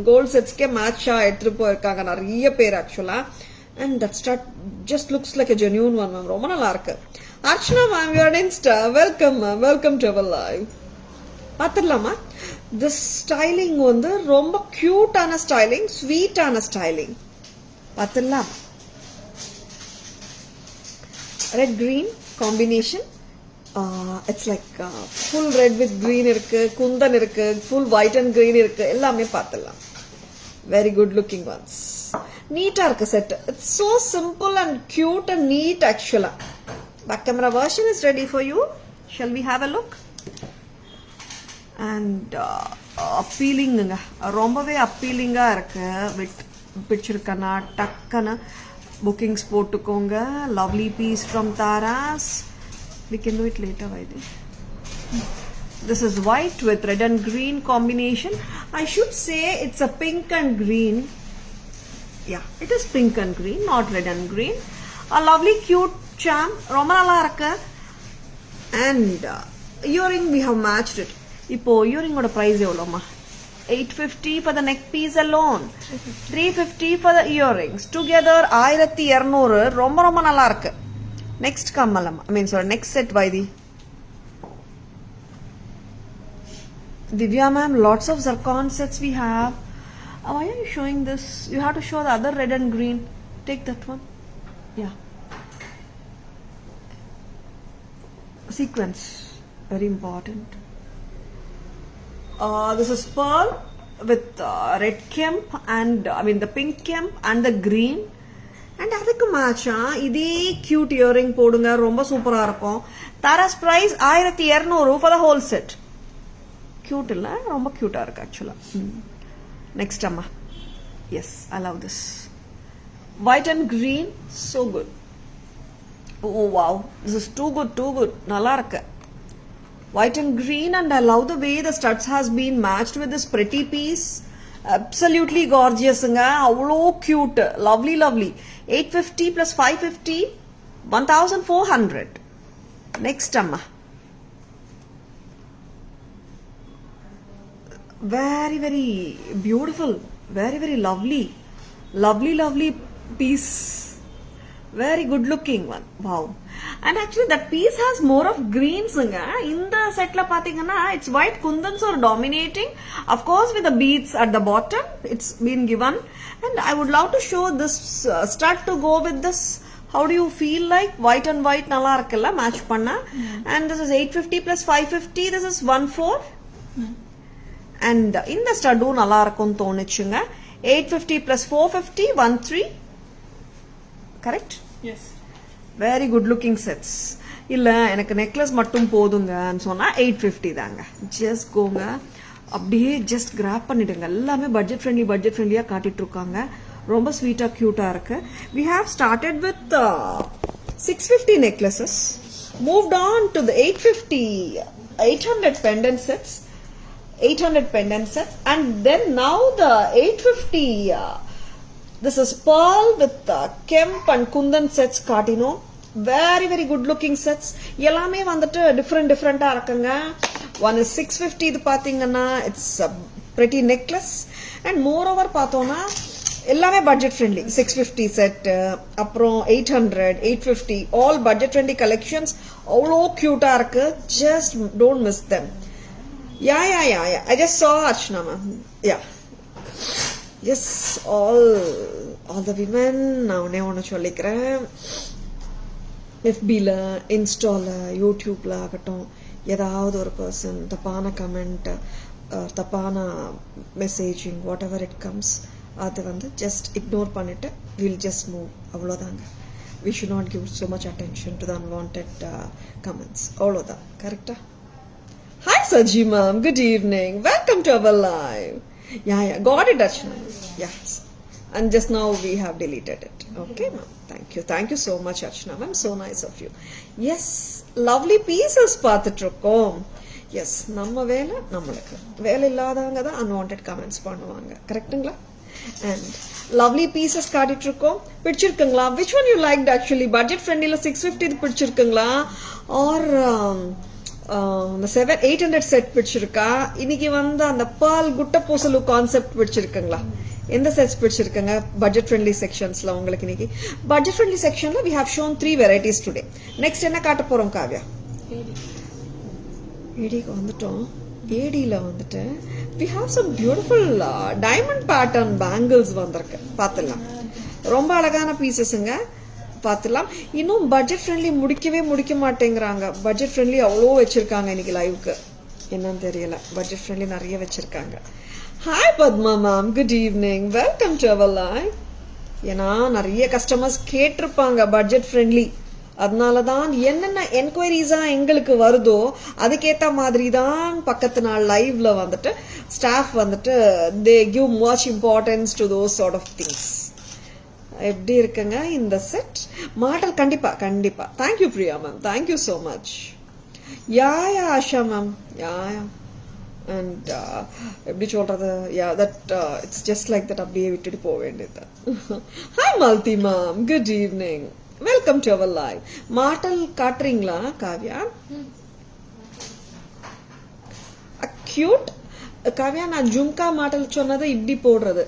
gold செட்ஸ்க்கே மேட்சா எடுத்துட்டு போயிருக்காங்க நிறைய பேர் ஆக்சுவலா. And that start just looks like a genuine one ma'am. ரொம்ப நல்லா இருக்கு. Archana ma'am, you are insta. Welcome ma'am, welcome to our live. பார்த்துடலாமா? திஸ் ஸ்டைலிங் வந்து ரொம்ப கியூட்டான ஸ்டைலிங், ஸ்வீட்டான ஸ்டைலிங். பார்த்துடலாம். Red green combination. It's like full red with green irukku, kundan irukku, full white and green irukku, ellame paathalam. Very good looking ones. Neat irukku set. It's so simple and cute and neat actually. Back camera version is ready for you. Shall we have a look? And appealing nga, rombave appealing ah irukku. With pichirkana takkana bookings potukonga. Lovely piece from Taras. We can do it later, Vaidi. This is white with red and green combination. I should say it's a pink and green. Yeah, it is pink and green, not red and green. A lovely cute charm. Romba nalla irukku. And earring we have matched it. Ipo earring oda price evlo ma? 850 for the neck piece alone. 350 for the earrings. Together 1200. Romba nalla irukku. Next kammalam, next set Vaidi. Divya ma'am, lots of zircon sets we have. Why are you showing this? You have to show the other red and green. Take that one. Yeah. Sequence, very important. This is pearl with red kemp and the pink kemp and the green. And அதுக்கு மேட்சா இதே cute earring போடுங்க, ரொம்ப சூப்பரா இருக்கும். Tharas price 1200 for the whole set. Cute இல்ல, ரொம்ப கியூட்டா இருக்கு ஆக்சுவலா. நெக்ஸ்ட் அம்மா. Yes, I love this. White and green, so good. Oh wow, this is too good, too good. நல்லா இருக்கு. White and green, and I love the way the studs has been matched with this pretty piece. Absolutely gorgeous nga, avlo cute, lovely lovely. 850 plus 550, 1400. Next amma. Very very beautiful, very very lovely, lovely lovely piece. Very good looking one. Wow. And actually that piece has more of greens nga. In the set la pathina it's white kundans are dominating. Of course with the beads at the bottom it's been given. And I would love to show this stud to go with this. How do you feel like? White and white nalla irukalla match panna. And this is 850 plus 550. This is 14. And in the stud nalla irukum thonichunga. 850 plus 450, 13. Correct? Yes. Very good looking sets. இல்ல எனக்கு necklace மட்டும் போதுங்கன்னு சொன்னா 850 தாங்க. Just கோங்க, அப்படியே just graph பண்ணிடுங்க. எல்லாமே budget ஃப்ரெண்ட்லியா காட்டிட்டு இருக்காங்க. ரொம்ப ஸ்வீட்டா கியூட்டா இருக்கு. We have started with 650 necklaces, moved on to the 800 pendant sets, and then now the 850 this is pearl with kemp and kundan sets காட்டினோம். Very very good looking sets. எல்லாமே வந்துட்டு different இருக்குங்க. One is 650. இது பாத்தீங்கன்னா it's a pretty necklace. And moreover பார்த்தோம்னா எல்லாமே budget friendly. 650 set, அப்புறம் 800, 850, all budget friendly collections. அவ்வளோ கியூட்டா இருக்கு. Just don't miss them. Yeah. I just saw Archana, ma'am. Yeah. Yes, all the women நான் உடனே ஒன்று சொல்லிக்கிறேன். FBல இன்ஸ்டால யூடியூப்ல ஆகட்டும், ஏதாவது ஒரு பர்சன் தப்பான கமெண்ட், தப்பான messaging, what ever it comes, அது வந்து ஜஸ்ட் இக்னோர் பண்ணிட்டு வில் ஜஸ்ட் மூவ், அவ்வளோதாங்க. we should not give so much attention to the unwanted comments. அவ்வளோதான். கரெக்டா? Hi Saji ma'am, good evening, welcome to our live. Yeah, got it Archana. Yes, and just now we have deleted it. Okay ma'am, thank you so much Archana ma'am, so nice of you. Yes, lovely pieces பார்த்துட்டு இருக்கோம். S, நம்ம வேலை நம்மளுக்கு, வேலை இல்லாதவங்க தான் unwanted comments பண்ணுவாங்க. கரெக்டுங்களா? அண்ட் லவ்லி பீசஸ் காட்டிட்டு இருக்கோம். பிடிச்சிருக்குங்களா? Which one you like actually? Budget ஃப்ரெண்ட்லியில் 650 பிடிச்சிருக்குங்களா? ஆர் அந்த 800 செட் பிடிச்சிருக்கா? இன்னைக்கு வந்து அந்த பேர்ல் குட்ட பூசலு கான்செப்ட் பிடிச்சிருக்குங்களா? எந்த செட்ஸ் பிடிச்சிருக்குங்க பட்ஜெட் ஃப்ரெண்ட்லி செக்ஷன்ஸ்ல உங்களுக்கு? இன்னைக்கு பட்ஜெட் ஃப்ரெண்ட்லி செக்ஷன்ல we have shown 3 varieties today. Next என்ன காட்ட போறோம் காவ்யா? ஏடிக்கு வந்துட்டோம். ஏடியில் வந்துட்டு we have some beautiful diamond pattern bangles வந்திருக்கு. பார்த்துடலாம். ரொம்ப அழகான பீசஸுங்க. பார்த்துடலாம். இன்னும் பட்ஜெட் ஃப்ரெண்ட்லி முடிக்க மாட்டேங்கிறாங்க. பட்ஜெட் ஃப்ரெண்ட்லி அவ்வளோ வச்சிருக்காங்க இன்னைக்கு லைவுக்கு. என்னன்னு தெரியல, பட்ஜெட் ஃப்ரெண்ட்லி நிறைய வச்சிருக்காங்க. Hi Padma ma'am, good evening, welcome to our live. ஏன்னா நிறைய கஸ்டமர்ஸ் கேட்டிருப்பாங்க பட்ஜெட் ஃப்ரெண்ட்லி, அதனால தான் என்னென்ன என்கொயரிஸா எங்களுக்கு வருதோ அதுக்கேற்ற மாதிரி தான் பக்கத்து நாள் லைவ்ல வந்துட்டு ஸ்டாஃப் வந்துட்டு they give much importance to those sort of things. எப்படி இருக்குங்க இந்த செட் மாடல்? கண்டிப்பா thank you Priya ma'am, thank you so much. Yeah Asha ma'am, yeah and எப்படி சொல்றது, yeah that it's just like that, அப்படியே விட்டுட்டு போக வேண்டியது. Hi Malthi ma'am, good evening, welcome to our live. Model காட்டுறீங்களா காவ்யா? கியூட் காவ்யா. நான் ஜும்கா மாடல் சொன்னது இப்படி போடுறது.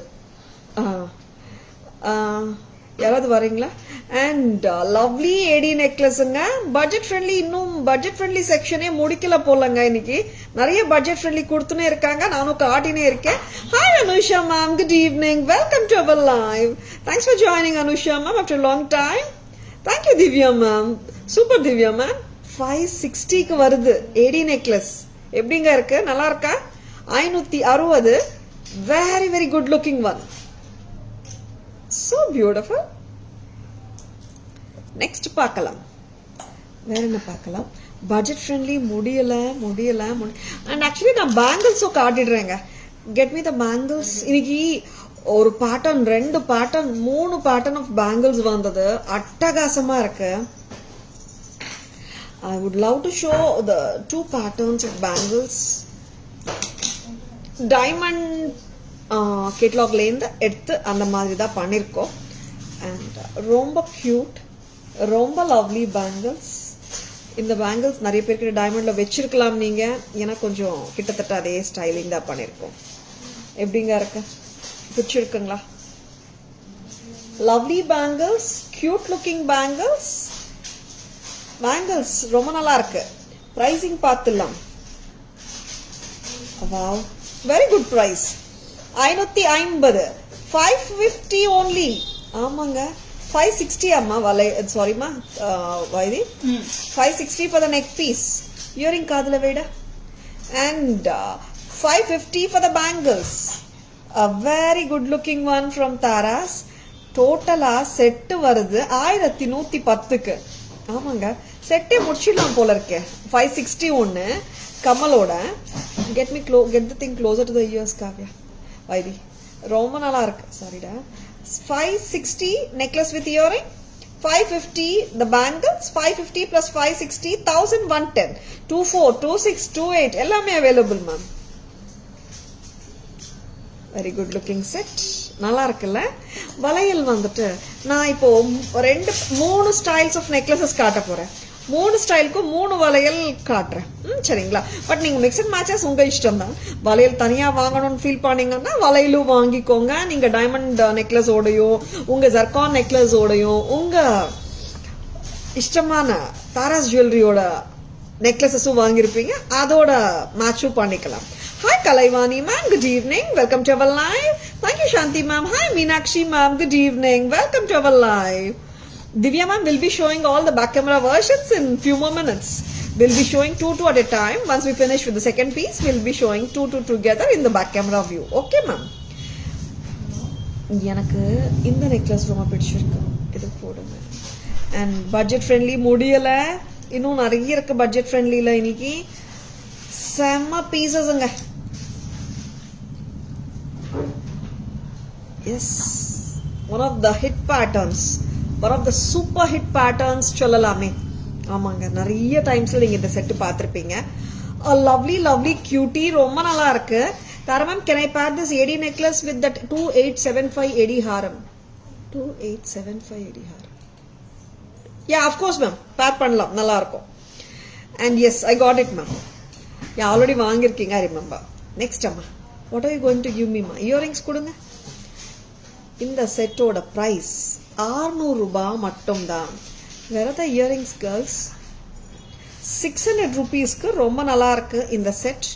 யாராவது வரீங்களா? அண்ட் லவ்லி ஏடி நெக்லஸுங்க. பட்ஜெட் ஃப்ரெண்ட்லி, இன்னும் பட்ஜெட் ஃப்ரெண்ட்லி செக்ஷனே முடிக்கல போலங்க. இன்னைக்கு நிறைய பட்ஜெட் ஃப்ரெண்ட்லி கொடுத்துனே இருக்காங்க, நானும் காட்டினே இருக்கேன். Hi Anusha ma'am, good evening, welcome to our live. Thanks for joining Anusha ma'am after long time. Thank you Divya ma'am, super Divya ma'am. 560க்கு வருது ஏடி நெக்லஸ். எப்படிங்க இருக்கு? நல்லா இருக்கா? 560. Very very good looking one, so beautiful. Next பார்க்கலாம். வேற என்ன பார்க்கலாம்? பட்ஜெட் ஃப்ரெண்ட்லி முடியல. அண்ட் ஆக்சுவலி நான் பேங்கிள்ஸும் காட்டிடுறேங்க. Get me the bangles. இன்னைக்கு ஒரு pattern, 2 pattern, 3 pattern of bangles வந்தது. அட்டகாசமா இருக்கு. I would love to show the 2 patterns of bangles. Diamond கேட்லாக்ல இருந்து எடுத்து அந்த மாதிரி தான் பண்ணிருக்கோம். அண்ட் ரொம்ப கியூட், ரொம்ப லவ்லி பேங்கிள்ஸ். இந்த பேங்கிள்ஸ் நிறைய பேருக்கு டைமண்ட்ல வச்சிருக்கலாம் நீங்க, ஏன்னா கொஞ்சம் கிட்டத்தட்ட அதே ஸ்டைலிங் தான் பண்ணிருக்கோம். எப்படிங்க இருக்கு? பிடிச்சிருக்குங்களா? Lovely bangles, cute looking bangles. Bangles ரொம்ப நல்லா இருக்கு. பிரைசிங் பார்த்துலாம். Wow, very good price. 550, 550 only. ஆமாங்க, 560 அம்மா வலை, சாரிமா வைதி, 560 for the neck piece. Earring காதுல வைடா. And 550 for the bangles. A very good looking one from Taras. டோட்டலா செட்டு வருது 1110க்கு. ஆமாங்க, செட்டே முடிச்சிடலாம் போல இருக்கே. 560 ஒன்று கமலோட. Get the thing closer to the ears Kavya Vaidhi. ரொம்ப நல்லா இருக்கு. சாரிடா. 560 necklace with earring, 550 the bangles, 550 plus 560, 1110, 24, 26, 28 எல்லாமே available ma'am. Very good looking set. நல்லா இருக்குல்ல? வளையல் வந்துட்டு நான் இப்போ 3 ஸ்டைல்ஸ் ஆஃப் நெக்லஸஸ் காட்ட போறேன். 3 ஸ்டைலுக்கும் 3 வளையல் காட்டுறேன். சரிங்களா? பட் நீங்க மிக்ஸ் அண்ட் மேட்சஸ் உங்க இஷ்டம் தான். வளையல் தனியா வாங்கணும்னு ஃபீல் பண்ணீங்கன்னா வளையலும் வாங்கிக்கோங்க. நீங்க டைமண்ட் நெக்லஸ் ஓடையோ, உங்க ஜர்கான் நெக்லஸ் ஓடையோ, உங்க இஷ்டமான தாராஸ் ஜுவல்லரியோட நெக்லஸஸும் வாங்கியிருப்பீங்க, அதோட மேட்சும் பண்ணிக்கலாம். Hi Kalaivani ma'am, good evening. Welcome to our live. Thank you Shanti ma'am. Hi Meenakshi ma'am, good evening. Welcome to our live. Divya ma'am will be showing all the back camera versions in few more minutes. We'll be showing two at a time. Once we finish with the second piece, we'll be showing two together in the back camera view. Okay ma'am. எனக்கு இந்த necklace ரொம்ப பிடிச்சிருக்கு, இது போடுங்க. And budget friendly முடியலை, இன்னும் நிறைய இருக்கு பட்ஜெட் ஃப்ரெண்ட்லியில். இன்னைக்கு செம்ம பீசஸ்ங்க. Yes, one of the hit patterns, one of the super hit patterns சொல்லலாமே. ஆமாங்க, நிறைய டைம்ஸ்ல நீங்க இந்த செட்டு பார்த்துருப்பீங்க. லவ்லி லவ்லி கியூட்டி, ரொம்ப நல்லா இருக்கு. Tara ma'am, can I pair this AD necklace with that 2875 AD haram? 2875 AD haram. Yeah, of course ma'am. Pair பண்ணலாம், நல்லா இருக்கும். And yes, I got it ma'am. Yeah, already வாங்கிருக்கீங்க, I remember. Next அம்மா, what are you going to give me ma? Earrings கொடுங்க. இந்த செட்டோட price 600 ரூபாய் மட்டும் தான். Where are the earrings girls? 600 rupeesக்கு ரொம்ப நல்லா இருக்கு இந்த set.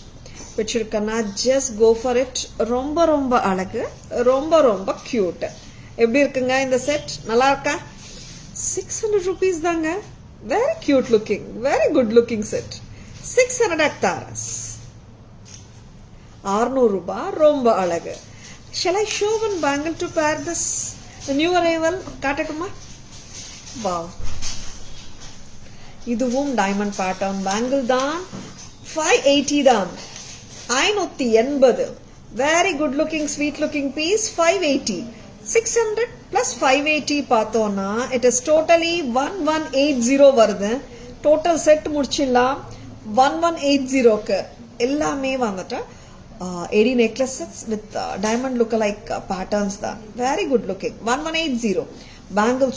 வச்சிருக்கேன்னா just go for it. ரொம்ப ரொம்ப அழகு, ரொம்ப ரொம்ப கியூட். எப்படி இருக்குங்க இந்த செட்? நல்லா இருக்கா? 600 rupees தாங்க. Very cute looking, very good looking set. 600 at Tara's. 600 ரூபாய், ரொம்ப அழகு. Shall I show one bangle to pair this? The new arrival காட்டட்டுமா? Wow. இதுவும் டைமண்ட் பேட்டர்ன் பேங்கிள் தான். 580 தான். 580. Very good looking sweet looking piece. 580. 600 plus 580 பார்த்தோம்னா it is totally 1180 வருது. Total set முடிச்சிடலாம் 1180க்கு. எல்லாமே வந்துட்டு AD necklaces with diamond look alike patterns தான். Very good looking. 1180. Bangle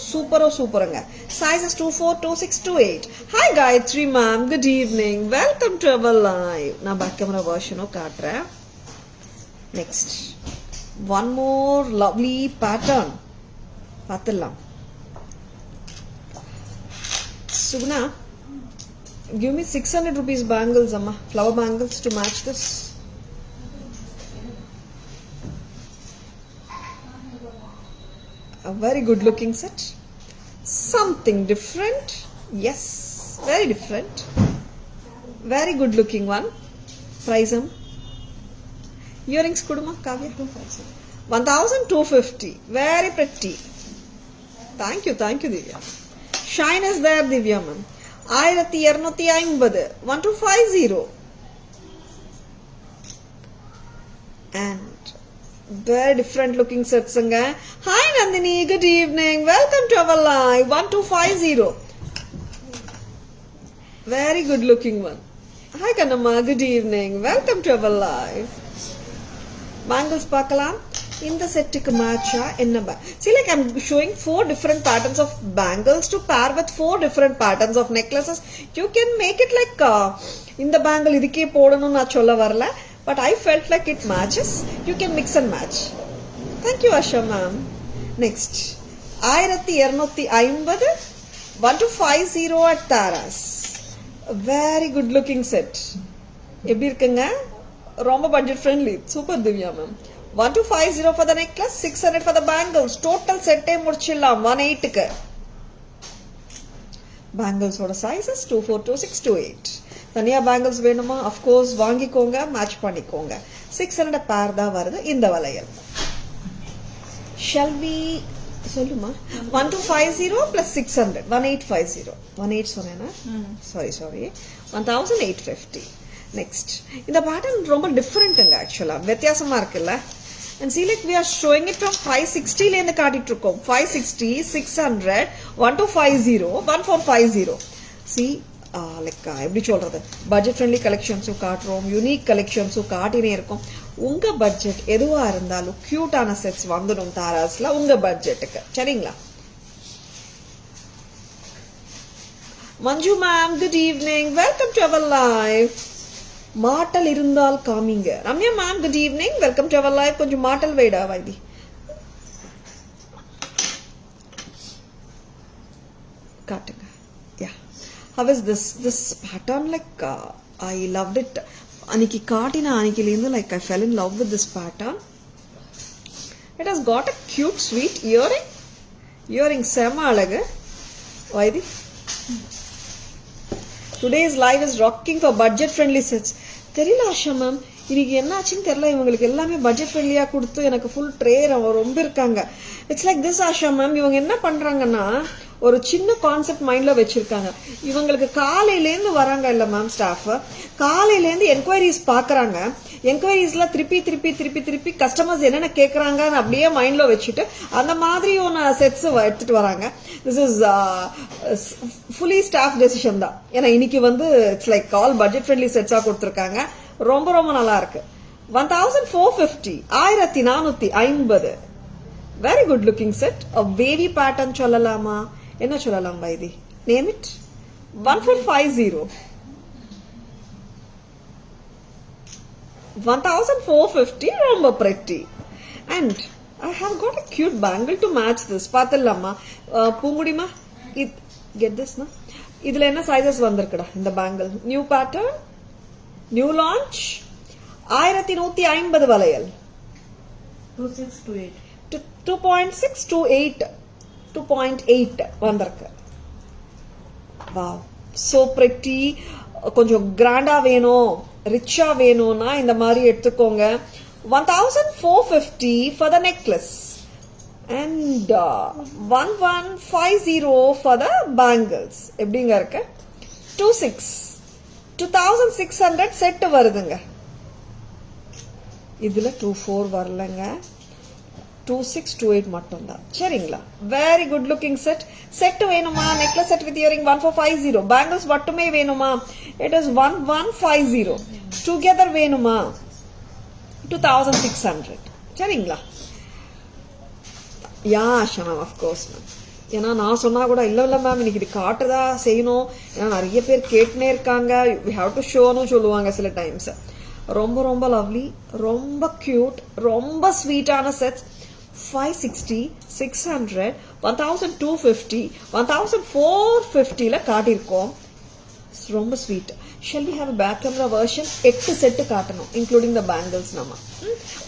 சூப்பருங்க. Sizes 24, 26, 28. Hi Gayatri ma'am, good evening. Welcome to our live. நான் back camera version காட்டுறேன். Next, one more lovely pattern. பார்த்துடலாம். Sugna, give me 600 rupees bangles amma, flower bangles to match this. A very good looking set. Something different. Yes, very different. Very good looking one. Price am. Earrings kuduma Kavya. 1250. Very pretty. Thank you Divya. Shine is there Divya ma'am. 1250. 1250. And very different looking sets anga. Hi Nandini, good evening. Welcome to our live. 1250. Very good looking one. Hi Kanamma, good evening. Welcome to our live. Bangles பார்க்கலாம். இந்த செட்டுக்கு மேட்சா என்ன? See, like I'm showing 4 different patterns of bangles to pair with 4 different patterns of necklaces. You can make it like இந்த bangle இதுக்கே போடணும்னு நான் சொல்ல வரல. But I felt like it matches. You can mix and match. Thank you Asha ma'am. Next, 1250. 1250 at Tara's. A very good looking set. எப்படி இருக்குங்க? ரொம்ப budget friendly. Super Divya ma'am. 1250 for the necklace, 600 for the bangles. Total set முடிச்சிடலாம் 18க்கு. Bangles ஓட sizes 24, 26, 28. தனியா bangles வேணுமா? Of course வாங்கிக்கோங்க, match பண்ணிக்கோங்க. 600 பேர் தான் வருது இந்த வளையல். Shall we சொல்லுமா? 1250 plus 600 1850. 18 சொன்னேனா? சாரி 1850. நெக்ஸ்ட், இந்த பேட்டர்ன் ரொம்ப டிஃபரெண்ட்டுங்க. ஆக்சுவலா வித்தியாசமா இருக்குல்ல. And see, like we are showing it from 560 ல இருந்து காட்டிட்டு இருக்கோம். 560, 600, 1250, 1450. See, like எப்படி சொல்றது, பட்ஜெட் ஃப்ரெண்ட்லி கலெக்ஷன்ஸும் காட்டுறோம், யூனிக் கலெக்ஷன்ஸும் காட்டினே இருக்கும். உங்க பட்ஜெட் எதுவா இருந்தாலும் கியூட்டான செட்ஸ் வந்துடும் தாராஸ்ல உங்க பட்ஜெட்டுக்கு. சரிங்களா? Manju ma'am, good evening. Welcome to our live. மாட்டல் இருந்தால் காமிங்க. Ramya ma'am, good evening. Welcome to our live. கொஞ்சம் மாட்டல் வைடா வைதி. காட்டுங்க. யா. How is this pattern? Like I loved it. Aniki kaatina anikilindi, like I fell in love with this pattern. It has got a cute sweet earring sema alaga. Vaidi, today's live is rocking for budget friendly sets. தெரியல Asha ma'am, இன்னைக்கு என்ன ஆச்சுன்னு தெரியல. இவங்களுக்கு எல்லாமே budget ஃப்ரெண்ட்லியா கொடுத்து எனக்கு ஃபுல் ட்ரே ரொம்ப இருக்காங்க. It's like this Asha ma'am. இவங்க என்ன பண்றாங்கன்னா, ஒரு சின்ன கான்செப்ட் மைண்ட்ல வச்சிருக்காங்க. இவங்களுக்கு காலையிலேருந்து வராங்க இல்ல மேம் ஸ்டாஃப், காலையிலேருந்து என்கொயரிஸ் பாக்குறாங்க. என்கொயரிஸ்ல திருப்பி கஸ்டமர்ஸ் என்னென்ன கேட்கறாங்கன்னு அப்படியே மைண்ட்ல வச்சுட்டு அந்த மாதிரியான செட்ஸ் எடுத்துட்டு வராங்க. This is fully staff decision தான். ஏன்னா இன்னைக்கு it's like all budget friendly செட்ஸா கொடுத்துருக்காங்க. ரொம்ப நல்லா இருக்கு. 1450, 1450. Very good looking set. Wavy pattern சொல்லலாமா, என்ன சொல்லலாம் வைதி? Name it. 1450, 1450. ரொம்ப pretty. And I have got a cute bangle to match this. பாத்தலாமா பூங்குடிமா? Get this na. இதுல என்ன சைஸஸ் வந்திருக்குடா இந்த bangle? New pattern, new launch. 1150 வளையல். 2.628 வந்திருக்கு. Wow, so pretty. கொஞ்சம் கிராண்டா வேணும், ரிச்சா வேணும்னா இந்த மாதிரி எடுத்துக்கோங்க. 1450 for the necklace and 1150 for the bangles. எப்படிங்க இருக்கு? 2600 செட் வருதுங்க. இதுல 24 வரலங்க, 2628 மட்டும் தான். சரிங்களா? Very good looking set. Set வேணுமா? Necklace set with earring 1450. Bangles மட்டுமே வேணுமா? It is 1150. டுகெதர் வேணுமா? 2600. சரிங்களா? Yeah Asha ma'am, of course ma'am. ஏன்னா நான் சொன்னா கூட இல்ல மேம் இன்னைக்கு இது காட்டுதா செய்யணும், ஏன்னா நிறைய பேர் கேட்டுனே இருக்காங்க, வி ஹாவ் டு ஷோன்னு சொல்லுவாங்க சில டைம்ஸ். ரொம்ப லவ்லி, ரொம்ப கியூட், ரொம்ப ஸ்வீட்டான செட்ஸ். 560, 600, 1250, 1450ல காட்டியிருக்கோம். ரொம்ப sweet. Shall we have a back camera version? 8 set காட்டணும், இன்க்ளூடிங் த பேங்கிள்ஸ். நம்ம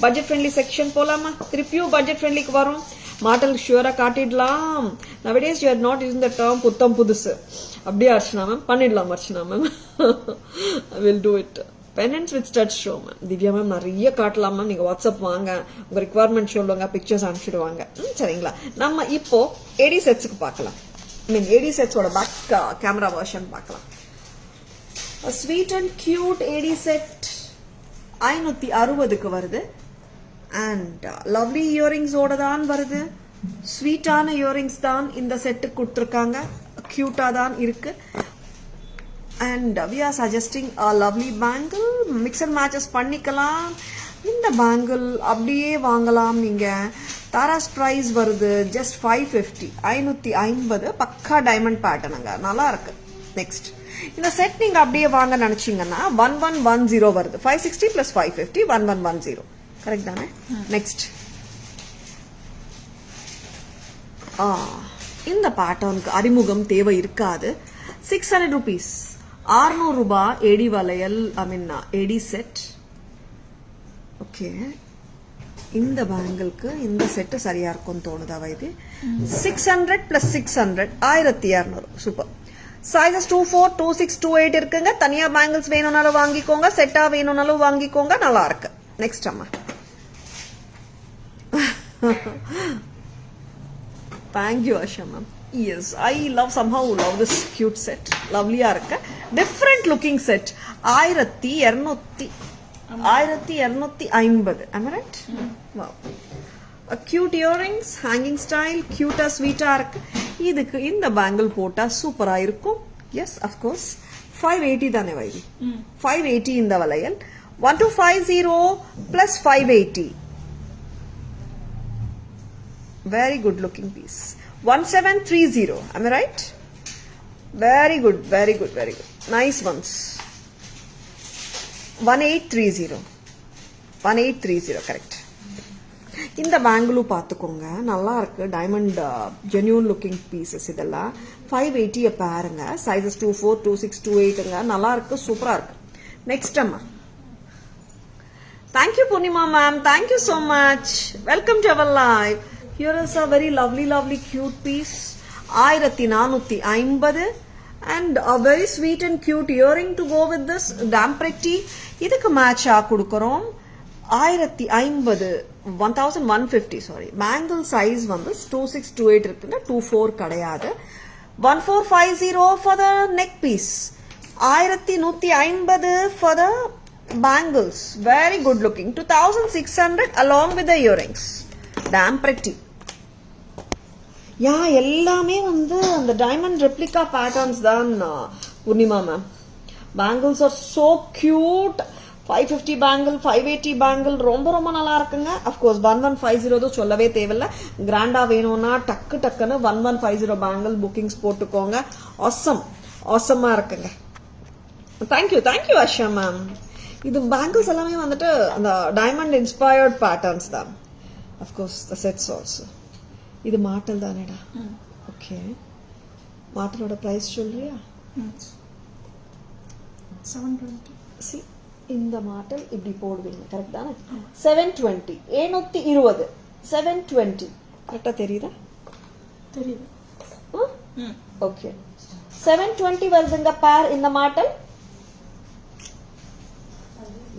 பட்ஜெட் ஃப்ரெண்ட்லி செக்ஷன் போலாமா? திருப்பியும் பட்ஜெட் ஃப்ரெண்ட்லிக்கு வரும். Model ஷூரா காட்டிடலாம். nowadays you are not using the term புத்தம் புதுசு. அப்படியே அர்ச்சனா மேம் பண்ணிடலாம். Archana ma'am I will do it. Pendants with stud show ma'am. Divya ma'am நிறைய காட்டலாம் மேம். நீங்க வாட்ஸ்அப் வாங்க, உங்க ரிக்வயர்மெண்ட் சொல்லுங்க, பிக்சர்ஸ் அனுப்பிச்சிடுவாங்க. சரிங்களா? நம்ம இப்போ ஏடி செட்ஸ்க்கு பார்க்கலாம். ஏடி செட்ஸோட பேக் கேமரா வெர்ஷன் பார்க்கலாம். A sweet and cute AD set 560க்கு வருது. அண்ட் லவ்லி இயரிங்ஸ் ஓட தான் வருது. ஸ்வீட்டான இயரிங்ஸ் தான் இந்த செட்டுக்கு கொடுத்துருக்காங்க. கியூட்டா தான் இருக்கு. And we are suggesting a lovely bangle. Mix and matches பண்ணிக்கலாம். இந்த பேங்கிள் அப்படியே வாங்கலாம் நீங்க. தாராஸ் பிரைஸ் வருது just 550. 550 பக்கா டைமண்ட் பேட்டர்னுங்க, நல்லா இருக்கு. நெக்ஸ்ட் இந்த செட் நீங்க அப்படியே வாங்க நினைச்சீங்கன்னா 1110 வருது. 560 plus 550 1110. கரெக்ட் தானே? நெக்ஸ்ட் இந்த பேட்டர்னுக்கு அறிமுகம் தேவை இருக்காது. 600 rupees, 600 ரூபாய் ஏடி வளையல், ஏடி செட். ஓகே, இந்த பேங்கிளுக்கு இந்த செட் சரியா இருக்கும்னு தோணுதா வைது? 600 plus 600 1200. சூப்பர். சைஸஸ் 24, 26, 28 இருக்குங்க. தனியா பேங்கிள்ஸ் வேணும்னாலும் வாங்கிக்கோங்க, செட்டா வேணும்னாலும் வாங்கிக்கோங்க, நல்லா இருக்கு. நெக்ஸ்ட் அம்மா. Thank you Asha ma'am. Yes, I somehow love this cute set. Lovely ஆ இருக்கு. Different looking set. 1250. Am I right? Wow. A cute earrings, hanging style, cute sweet ஆ இருக்கு. இதுக்கு இந்த பேங்கிள் போட்டா சூப்பரா இருக்கும். Yes, of course. 580 தானே why this? 580 இந்த வளையல். 1250 plus 580. Very good looking piece. 1730. Am I right? Very good. Nice ones. 1830. 1830, correct. இந்த பேங்கிளும் பார்த்துக்கோங்க, நல்லா இருக்கு. டைமண்ட் ஜென்யூன் லுக்கிங் பீசஸ் இதெல்லாம் 580 பேருங்க. சைஸஸ் 24, 26, 28ங்க. நல்லா இருக்கு, சூப்பரா இருக்கு. நெக்ஸ்ட் அம்மா, thank you Purnima ma'am, thank you so much, welcome to our live. Here is a very lovely cute piece, 1450 and a very sweet and cute earring to go with this. Damn pretty. இதுக்கு match ஆ கொடுக்கறோம் 1150 sorry. Bangle size வந்து 2628 இருக்குங்க, 24 கிடையாது. 1450 for the neck piece, 1150 for the bangles, very good looking. 2600 along with the earrings. Damn pretty. எல்லாமே வந்து அந்த diamond replica patterns தான் Poornima ma'am. Bangles are so cute. 550 bangle, 580 bangle ரொம்ப நல்லா இருக்குங்க. அஃப்கோர்ஸ் 1150 சொல்லவே தேவையில்ல. கிராண்டா வேணும்னா டக்குன்னு 1150 பேங்கிள் புக்கிங்ஸ் போட்டுக்கோங்க. ஆசமா இருக்குங்க. Thank you Asha ma'am. இது பேங்கிள்ஸ் எல்லாமே வந்துட்டு அந்த டைமண்ட் இன்ஸ்பயர்ட் பேட்டர்ன்ஸ் தான். Of course the sets also. இது மாட்டல் தானேடா? ஓகே, மாட்டலோட பிரைஸ் சொல்றியா? 720. சி, இந்த மாட்டல் இப்படி போடுவீங்க, கரெக்ட் தானே? 720, 720, 720 கரெக்டா தெரியுதா? தெரியுது. ஓகே, 720 வருதுங்க பேர் இந்த மாட்டல்.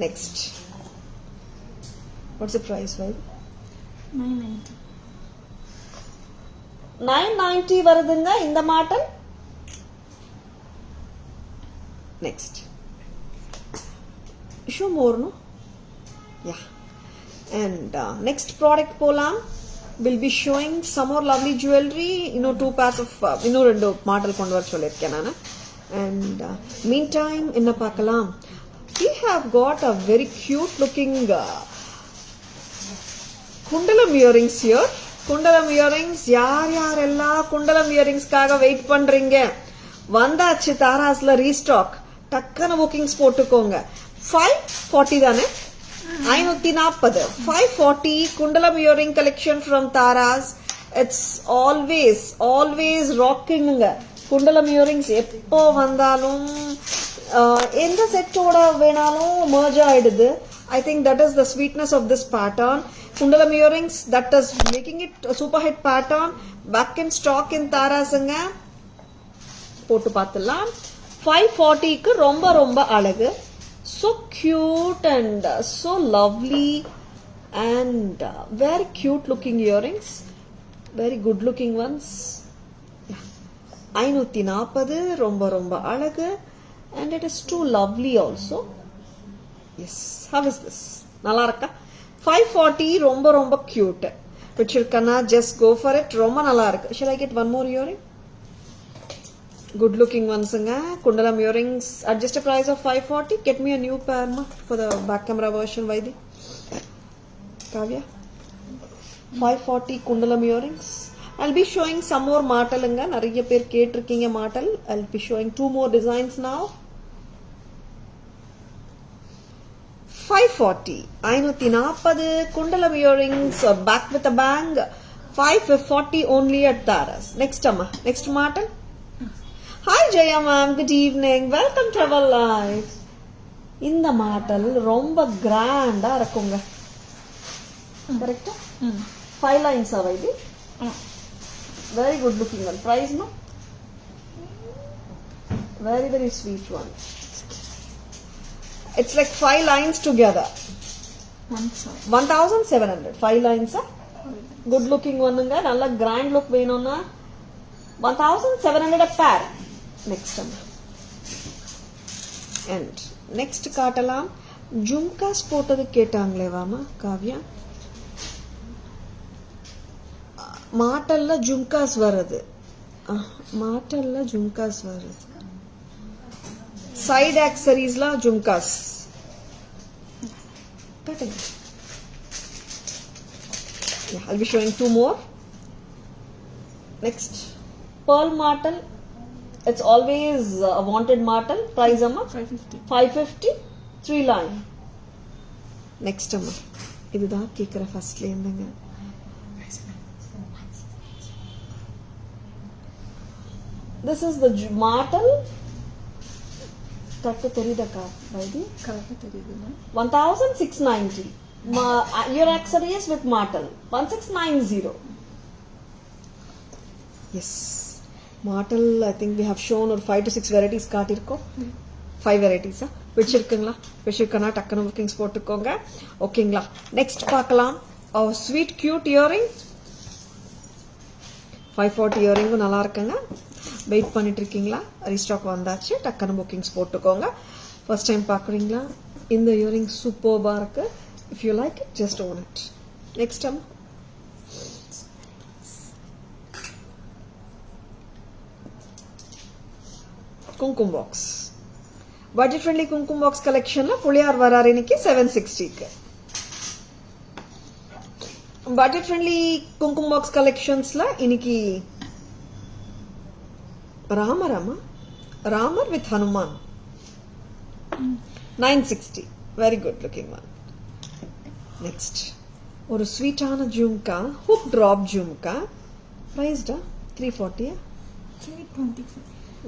Next, what's the price? 990. 990 வருதுங்க இந்த model. Next, show more no? Yeah. And next product போலாம். We'll be showing some more lovely jewelry. 2 pairs of 2 model கொண்டு வர சொல்லியிருக்கேன் நான். And meantime என்ன பார்க்கலாம்? We have got a very cute looking குண்டலம் earrings here. குண்டலம் இயரிங்ஸ், யாரெல்லாம் குண்டலம் இயரிங்ஸ்க்காக வெயிட் பண்றீங்க? வந்தாச்சு தாராஸ்ல ரீஸ்டாக். டக்குன்னு புக்கிங்ஸ் போட்டுக்கோங்க. 540 தானே? 540, 540 குண்டலம் earring collection from Taras. It's always ராக்கிங்க. குண்டலம் இயரிங்ஸ் எப்போ வந்தாலும் எந்த செட்டோட வேணாலும் மர்ஜ் ஆயிடுது. I think that is the sweetness of this pattern. Kundalam earrings, that is making it a super hit pattern. Back in stock in Tarasanga. போட்டு பார்த்தலாம். 540 க்கு ரொம்ப அழகு. So cute and so lovely and very cute looking earrings. Very good looking ones. 540 ரொம்ப அழகு and it is too lovely also. Yes, how is this? நல்லா இருக்கா? 540 ரொம்ப cute. பிடிச்சிருக்கனா just go for it. ரொம்ப நல்லா இருக்கு. Shall I get one more earring? Good looking onesங்க. Kundalam earrings at just a price of 540. Get me a new pair ma for the back camera version. Vaidi Kavya, 540 Kundalam earrings. I'll be showing some more மாட்டலுங்க. நிறைய பேர் கேட்டிருக்கீங்க மாட்டல். I'll be showing 2 more designs now. 540, 540 Kundalam earrings, back with a bang. 540 only at Taras. Next amma, next மாட்டல். Hi Jaya ma'am, good evening, welcome to our live. இந்த மாட்டல் ரொம்ப கிராண்டா இருக்குங்க. கரெக்ட்டா? 5 lines ஆ இது? Very good looking one. Price no? Very sweet one. It's like 5 lines together. 1700. 5 lines. Good looking one. Nalla grand look venona. 1700 a pair. Next one. And next kaatalam. Jumkas potadu ketangle vama Kavya. Maatalla jumkas varadu. Maatalla jumkas varadu. Side accessories la jumkas. Cutting. Yeah, I'll be showing 2 more. Next, pearl martel. It's always a wanted martel. Price amma 550. 550. 3 line. Next amma. இதுதான் கேக்குற ஃபர்ஸ்ட்ல இருந்துங்க. This is the martel. Takku teridaka baby. கரெக்டாக தெரியுது ma'am 1690. Your accessories with martel 1690. Yes, martel. I think we have shown ஒரு 5 to 6 varieties காட்டியிருக்கோம். 5 varieties பிடிச்சிருக்குங்களா? பிடிச்சிருக்கனா டக்குனு bookings போட்டுக்கோங்க. ஓகேங்களா? நெக்ஸ்ட் பார்க்கலாம். ஸ்வீட் கியூட் இயரிங் 540 இயரிங்கும் நல்லா இருக்குங்க. வெயிட் பண்ணிட்டு இருக்கீங்களா? ரீஸ்டாக் வந்தாச்சு. டக்குனு புக்கிங்ஸ் போட்டுக்கோங்க. ஃபர்ஸ்ட் டைம் பார்க்குறீங்களா? இந்த இயரிங் சூப்பர்பாக இருக்கு. If you like it just own it. Next time குங்குமம் பாக்ஸ். பட்ஜெட் ஃப்ரெண்ட்லி குங்குமம் பாக்ஸ் கலெக்ஷன்ல புளியார் வராரு இன்னைக்கு 760க்கு. பட்ஜெட் ஃப்ரெண்ட்லி குங்குமம் பாக்ஸ் கலெக்ஷன்ஸ்ல இன்னைக்கு Ramar with Hanuman 960. Very good looking one. Next ஒரு ஸ்வீட்டான ஜும்கா, ஹுக் டிராப் ஜும்கா. பிரைஸ்டா 340. 325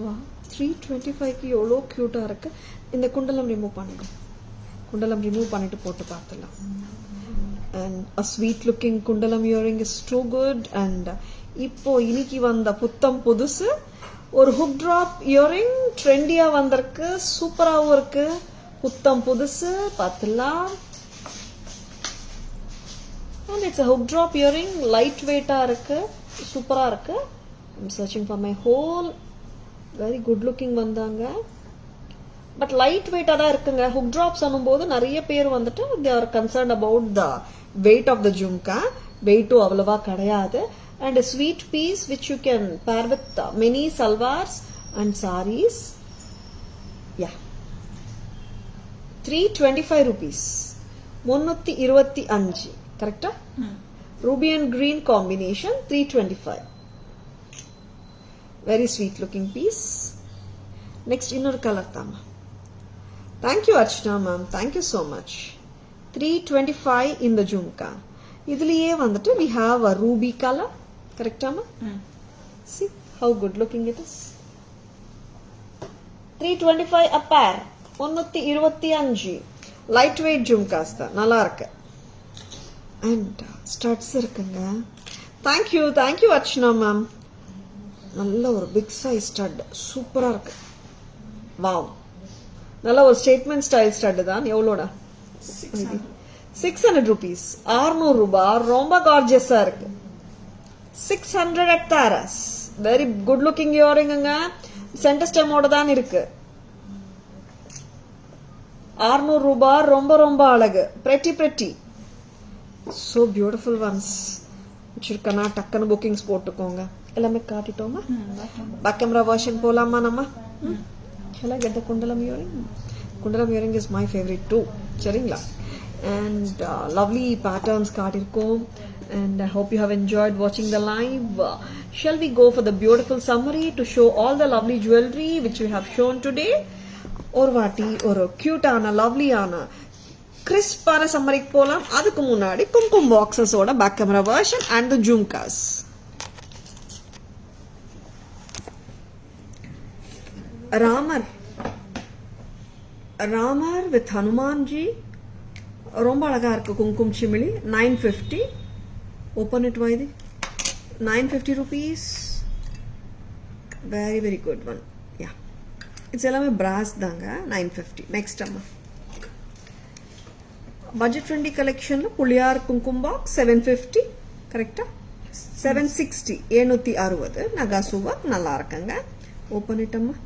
வா 325க்கு எவ்வளோ க்யூட்டாக இருக்கு. இந்த குண்டலம் ரிமூவ் பண்ணிடும். குண்டலம் ரிமூவ் பண்ணிட்டு போட்டு பார்த்துலாம். அண்ட் அ ஸ்வீட் லுக்கிங் குண்டலம் earring is too good. And இப்போ இன்னைக்கு வந்த புத்தம் புதுசு ஒரு ஹுக் டிராப் இயரிங் ட்ரெண்டியா வந்திருக்கு. சூப்பராகவும் இருக்கு. புத்தம் புதுசு பார்த்துலாம். And it's a hook drop earring. Light வெயிட்டாக இருக்கு. சூப்பராக இருக்கு. I'm searching for my hole. Very good looking வந்தாங்க. பட் லைட் வெயிட்டாக தான் இருக்குங்க. ஹுக் ட்ராப்ஸ் ஆனும்போது நிறைய பேர் வந்துட்டு they are concern about the weight of the jhumka. வெயிட்டும் அவ்வளவா கிடையாது. And sweet piece which you can pair with many salwars and saris. Yeah 325 rupees. 325. கரெக்டா? Ruby and green combination 325. Very sweet looking piece. Next இன்னொரு colour Dhama. Thank you Archana ma'am. Thank you so much. 325 in the jhumka. இதுலயே வந்துட்டு we have a ruby color. Correct ma? See how good looking it is. 325 a pair. 325. Lightweight jhumkas தான். நல்லா இருக்கு. And studs இருக்குங்க. Thank you Archana ma'am. நல்ல ஒரு big size stud. சூப்பரா இருக்கு. வாவ். நல்ல ஒரு ஸ்டேட்மெண்ட் ஸ்டைல் ஸ்டட் தான். எவ்வளோடா? 600 rupees. 600 ரூபாய். ரொம்ப கார்ஜியஸா இருக்கு. 600 at Taras. Very good looking இயரிங்குங்க. சென்டர் ஸ்டெமோட தான் இருக்கு. 600 ரூபாய். ரொம்ப ரொம்ப அழகு. pretty. So beautiful ones. வச்சிருக்கனா டக்குன்னு புக்கிங்ஸ் போட்டுக்கோங்க. எல்லாமே காட்டிட்டோமா? பேக் கேமரா வெர்ஷன் போலாமா நம்ம? Shall I get the kundalam earring? Kundalam earring is my favorite too. சரிங்களா? And lovely patterns காட்டிருக்கோம். And I hope you have enjoyed watching the live. Shall we go for the beautiful summary to show all the lovely jewelry which we have shown today? ஒரு வாட்டி ஒரு கியூட்டான லவ்லியான கிறிஸ்பான சம்மரிக்கு போலாம். அதுக்கு முன்னாடி கும்கும் பாக்ஸஸோட back camera version and the jhumkas. Ramar with Hanumanji ரொம்ப அழகா இருக்கு. கும்கும் சிமிலி 950. Open it Vaidhi. 950 rupees. Very very good one. Yeah it's எல்லாமே பிராஸ் தாங்க. 950. நெக்ஸ்ட் அம்மா பட்ஜெட் ஃப்ரெண்ட்லி கலெக்ஷன்ல புளியார் கும்கும் பாக்ஸ் 750. கரெக்டா? 760. 760. நகாசுவா நல்லா இருக்குங்க. ஓப்பன் இட் அம்மா.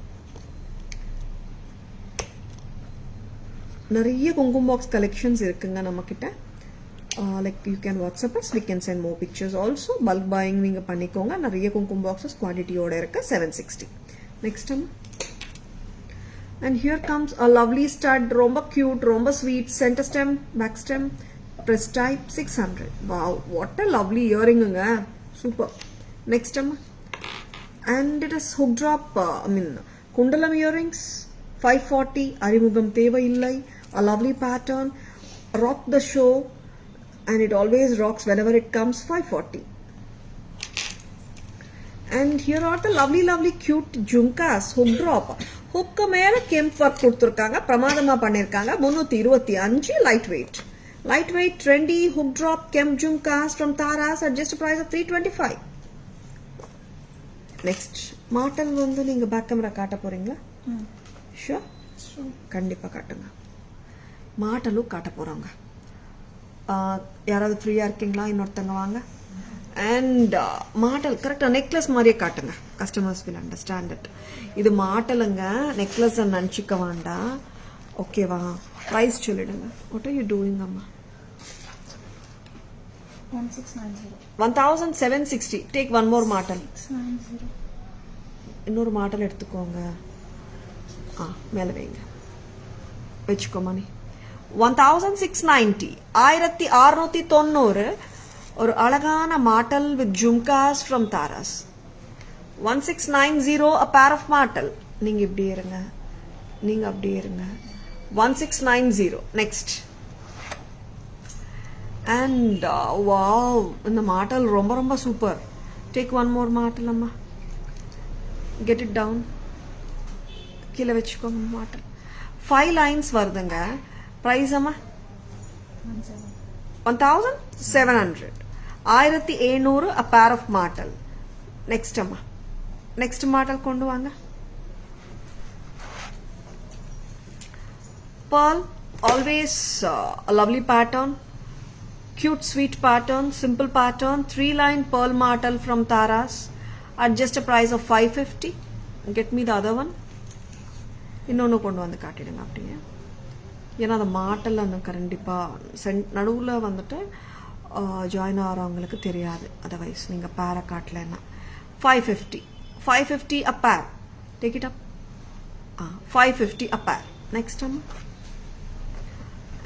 நிறைய குங்குமம் பாக்ஸ் கலெக்ஷன்ஸ் இருக்குங்க நம்ம கிட்ட. Like you can WhatsApp us. We can send more pictures also. Bulk buying நீங்க பண்ணிக்கோங்க. நிறைய குங்குமம் பாக்ஸஸ் குவான்டிட்டியோட இருக்கு. 760. Next time. And here comes a lovely stud. ரொம்ப கியூட், ரொம்ப sweet. Centre stem, back stem, press type 600. Wow, what a lovely இயரிங்குங்க. Super. Next time. And it is hook drop, kundalam earrings 540. Arimugam Teva Illai. A lovely pattern. Rock the show. And it always rocks whenever it comes. 540. And here are the lovely cute jhumkas, hook drop. Hook மேல kemp work கொடுத்திருக்காங்க, பிரமாதமா பண்ணிருக்காங்க. 325 lightweight trendy hook drop kemp jhumkas from Taras at just a price of 325. Next, மாட்டல் வந்து நீங்க back camera காட்ட போறீங்களா? Sure, கண்டிப்பா காட்டுங்க. மாட்டலும் காட்ட போறாங்க. யாராவது ஃப்ரீயா இருக்கீங்களா? இன்னொருத்தங்க வாங்க. அண்ட் மாட்டல் கரெக்டா நெக்லஸ் மாதிரியே காட்டுங்க. Customers will understand it. இது மாட்டலுங்க, நெக்லஸ் நினச்சிக்க வேண்டாம். ஓகேவா? ப்ரைஸ் சொல்லிடுங்க. வாட் ஆர் யூ டூயிங் அம்மா? 1760. டேக் ஒன் மோர் மாட்டல். இன்னொரு மாட்டல் எடுத்துக்கோங்க. மேல வைங்க, வச்சுக்கோ மணி. 1690, 1690. ஒரு அழகான மாட்டல் with jhumkas from Taras. 1690 a pair of மாட்டல். நீங்க இப்படி இருங்க, நீங்க அப்படி இருங்க. 1690. next. and wow, இந்த மாட்டல் ரொம்ப சூப்பர். take one more மாட்டல் அம்மா. get it down. கீழே வச்சுக்கோங்க மாட்டல். 5 lines வருதுங்க. price அம்மா 1700. 1700 a pair of மாட்டல். next அம்மா, next மாட்டல் கொண்டு வாங்க. pearl, always a lovely pattern, cute sweet pattern, simple pattern. 3-line pearl மாட்டல் from Taras at just a price of 550. get me the other one. இன்னொன்னு கொண்டு வந்து காட்டிடுங்க அப்படியே. ஏன்னா அந்த மாட்டல் அந்த கண்டிப்பாக நடுவில் வந்துட்டு ஜாயின் ஆகிறவங்களுக்கு தெரியாது. அதர்வைஸ் நீங்கள் பேரை காட்டலைன்னா 550 a pair. Take it up. 550 a pair. Next அம்மா.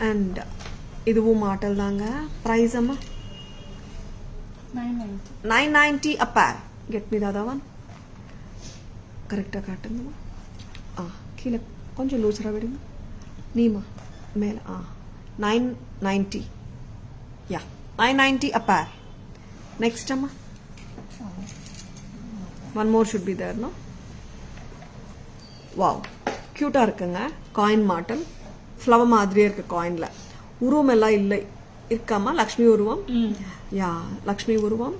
அண்ட் இதுவும் மாட்டல் தாங்க. ப்ரைஸ் அம்மா 990 a pair. Get me the other one. கரெக்டாக காட்டுங்கம்மா. கீழே கொஞ்சம் லூசராக விடுங்க. நீமா மேல 990. yeah, 990 a pair. next amma, one more should be there, no? wow, cute ah irukanga. coin மாட்டல், flower மாதிரியே இருக்கு. காயின்ல உருவம் எல்லாம் இல்லை இருக்காமா? லக்ஷ்மி உருவம். யா, லக்ஷ்மி உருவம்.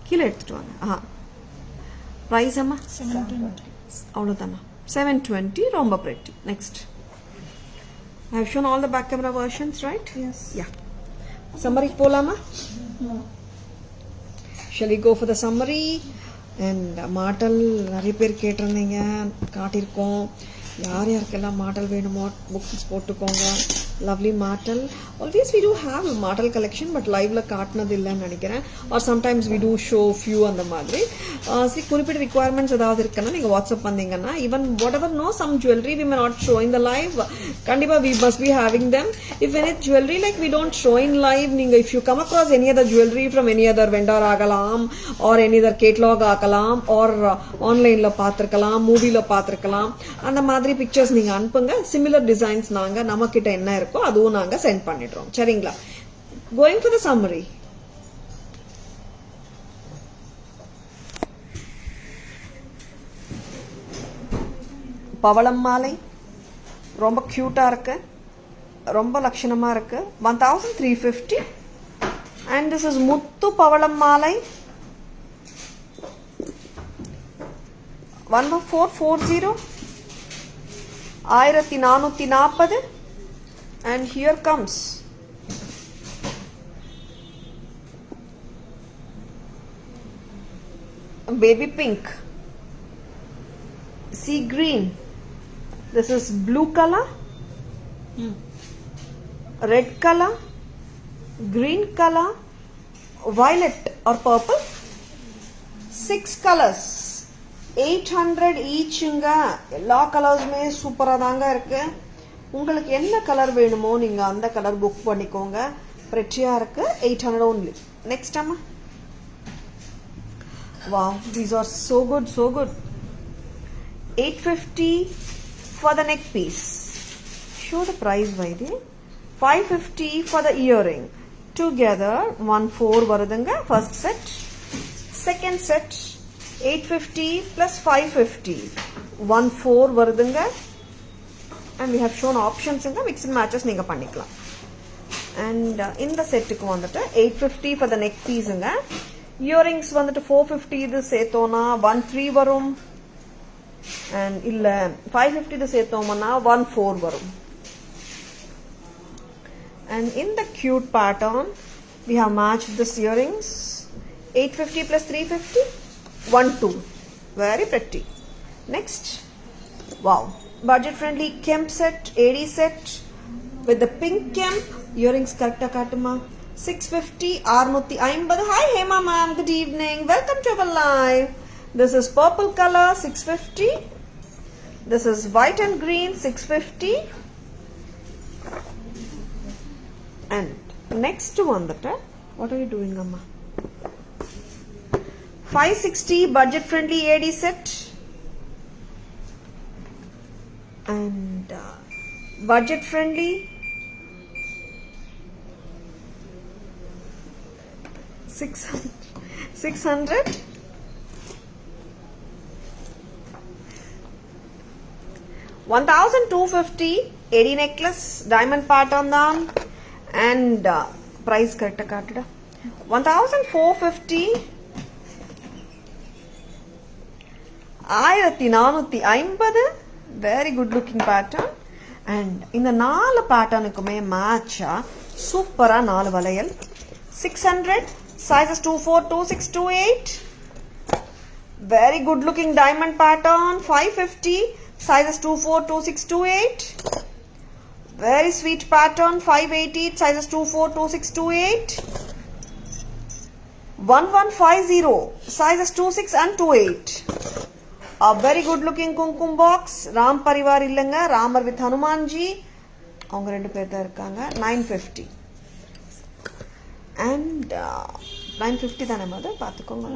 கீழே எடுத்துட்டு வாங்க. பிரைஸ் அம்மா 720. அவ்வளோதானா? 720. ரொம்ப pretty. next. I have shown all the back camera versions, right? Yes. Yeah. Summary polama? No. Shall we go for the summary? And மாட்டல் நிறைய பேர் கேட்டிருந்தீங்க, காட்டியிருக்கோம். யார் யாருக்கெல்லாம் மாட்டல் வேணுமோ புக்ஸ் போட்டுக்கோங்க. லவ்லி மாட்டல். ஆல்வேஸ் வி டூ ஹேவ் மாட்டல் கலெக்ஷன், பட் லைவ்ல காட்டினது இல்லைன்னு நினைக்கிறேன். Or sometimes we do show few அந்த மாதிரி. குறிப்பிட்ட ரிக்வயர்மெண்ட்ஸ் ஏதாவது இருக்குன்னா நீங்கள் வாட்ஸ்அப் வந்தீங்கன்னா, even whatever no some jewellery we may not show in the live. கண்டிப்பாக we must be having them. If any jewellery like we don't show in live, நீங்கள் if you come across any other jewellery from any other vendor ஆகலாம், or any other catalogue ஆகலாம், R ஆன்லைனில் பார்த்துருக்கலாம், மூவியில் பார்த்துருக்கலாம். அந்த மாதிரி பிக்சர்ஸ் நீங்கள் அனுப்புங்க. சிமிலர் டிசைன்ஸ் நாங்கள் நம்மக்கிட்ட என்ன இருக்கோ அதுவும் நாங்கள் சென்ட் பண்ணிடுறோம். சரிங்களா? Going to the summary. பவளம் மாலை ரொம்ப கியூட்டா இருக்கு, ரொம்ப லட்சணமா இருக்கு. 1350. and this is முத்து பவளம் மாலை 1440. 1440. and here comes baby pink, sea green. This is blue color, red color, green color, violet or purple. 6 colors, 800 eachங்க. எல்லா கலர்ஸுமே சூப்பராக தாங்க இருக்கு. உங்களுக்கு என்ன கலர் வேணுமோ நீங்க அந்த கலர் புக் பண்ணிக்கோங்க. பிரெட்டியா இருக்கு. 800 only. நெக்ஸ்ட் அம்மா. wow, these are so good, so good. 850 for the neck piece. Show the price Vaidi. 550 for the earring. Together 14 varudanga first set. Second set 850 plus 550 14 வருதுங்க. And we have shown options in the mix and matches நீங்க பண்ணிக்கலாம். And இந்த செட்டுக்கு வந்துட்டு 850 for the neck pieceங்க. Earrings வந்துட்டு 450 இது சேர்த்தோம்னா 13 வரும். And இல்ல 550 இது சேர்த்தோம்னா 14 வரும். And in the cute pattern we have matched this earrings 850 plus 350 12. Very pretty. Next, wow, budget friendly Kemp set, AD set with the pink Kemp earrings. Correcta kaatuma 650 650. Hi Hema ma'am, good evening, welcome to our live. This is purple color 650. This is white and green 650. And next one, what are you doing, Amma? 560 budget friendly AD set. And budget friendly 600. $1,250 AD necklace, diamond pattern dhaan. And price correct kaatida 1450 1450. Very good looking pattern. And இந்த நாலு பேட்டர்னுக்குமே மேட்சா சூப்பரா நாலு வளையல் 600 sizes 24 26 28. Very good looking diamond pattern 550 sizes 24 26 28. Very sweet pattern 580 sizes 24 26 28. 1150 sizes 26 and 28. A very good looking kumkum box. Ram Parivar illanga, Ramar with Hanumanji. Avanga rendu per da irukanga 950. And 950 thane mother paathukonga.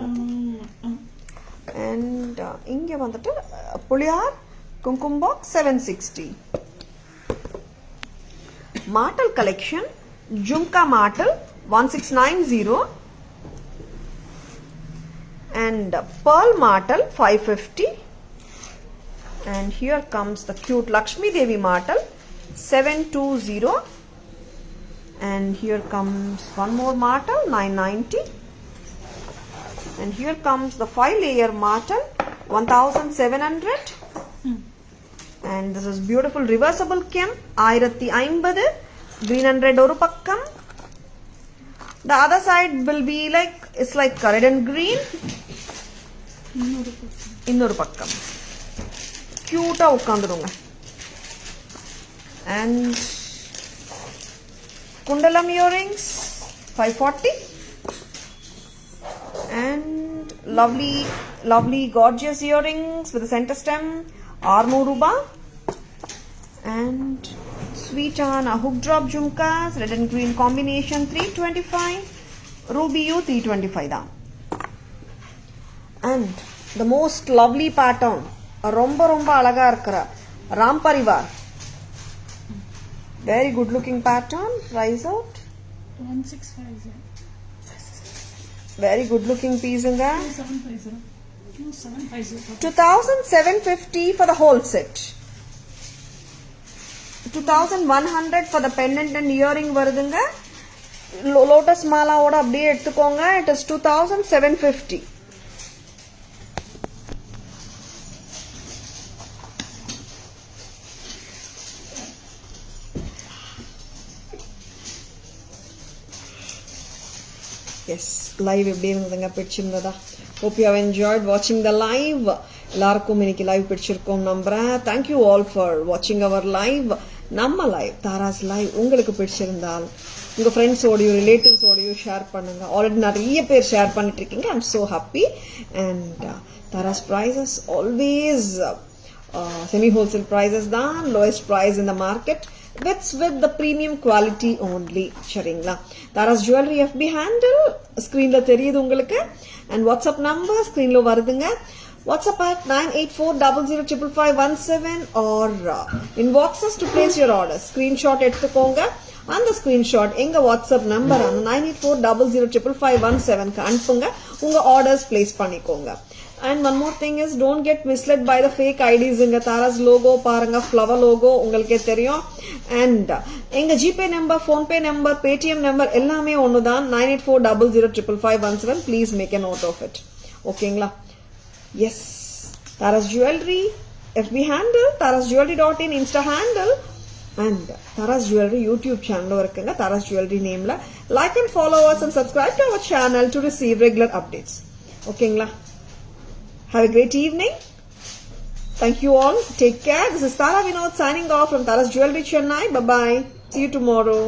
And inge vandittu Puliyar kumkum box 760. Martel collection, Jhumka Martel 1690 and Pearl Martel 550. And here comes the cute Lakshmi Devi Martel 720. And here comes one more Martel 990. And here comes the 5-layer Martel 1700. And this is beautiful reversible Kemp 1050. Green and red oru pakkam. The other side will be like, it's like red and green. Innoru pakkam. Cute ah ukkandurunga. And kundalam earrings 540. And lovely gorgeous earrings with a center stem 600 ruba. And sweet on a hook drop jhumkas, red and green combination 325. Ruby U 325 da. And the most lovely pattern, romba alaga irukra Ram Parivar. Very good looking pattern. Price out 1650. Very good looking piece inga. 2750. 2750 for the whole set. 2100 for the pendant and earring varudunga. Lotus mala oda அப்படியே எடுத்துக்கோங்க. It is 2750. Yes, live எப்படி இருந்ததுங்க, பிடிச்சிருந்ததா? Hope you have enjoyed watching the live. எல்லாருக்கும் இன்னைக்கு live பிடிச்சிருக்கோம் நம்புறேன். Thank you all for watching our live. நம்ம live Tara's live உங்களுக்கு பிடிச்சிருந்தால் உங்க ஃப்ரெண்ட்ஸோடையும் ரிலேட்டிவ்ஸோடையும் ஷேர் பண்ணுங்க. ஆல்ரெடி நிறைய பேர் ஷேர் பண்ணிட்டு இருக்கீங்க. I am so happy. And Tara's prices always semi wholesale prices தான், lowest price in the market. with the premium quality only. சரிங்களா? தாராஸ் ஜுவல்லரி FB ஹேண்டில் ஸ்கிரீன்ல தெரியுது உங்களுக்கு. And WhatsApp number ஸ்கிரீன்ல வருதுங்க. WhatsApp at 984005517 or inbox us to place your order. Screenshot எடுத்துக்கோங்க. அந்த screenshot எங்க வாட்ஸ்அப் நம்பர் அந்த 9840055517 அனுப்புங்க. உங்க ஆர்டர்ஸ் பிளேஸ் பண்ணிக்கோங்க. And one more thing is, don't get misled by the fake IDs. இங்க தாராஸ் logo பாருங்க, flower logo உங்களுக்கே தெரியும். And எங்க GPay number, PhonePe number, Paytm number எல்லாமே ஒண்ணுதான். 9840055517. Please make a note of it. ஓகேங்களா? Yes. Tara's jewellery FB handle, tarasjewelry.in Insta handle, and Taras Jewelry YouTube channel இருக்குங்க. Taras Jewelry nameல like and follow us and subscribe to our channel to receive regular updates. ஓகேங்களா? Have a great evening. Thank you all. Take care. This is Tara Vinod signing off from Taras Jewelry Chennai. Bye bye. See you tomorrow.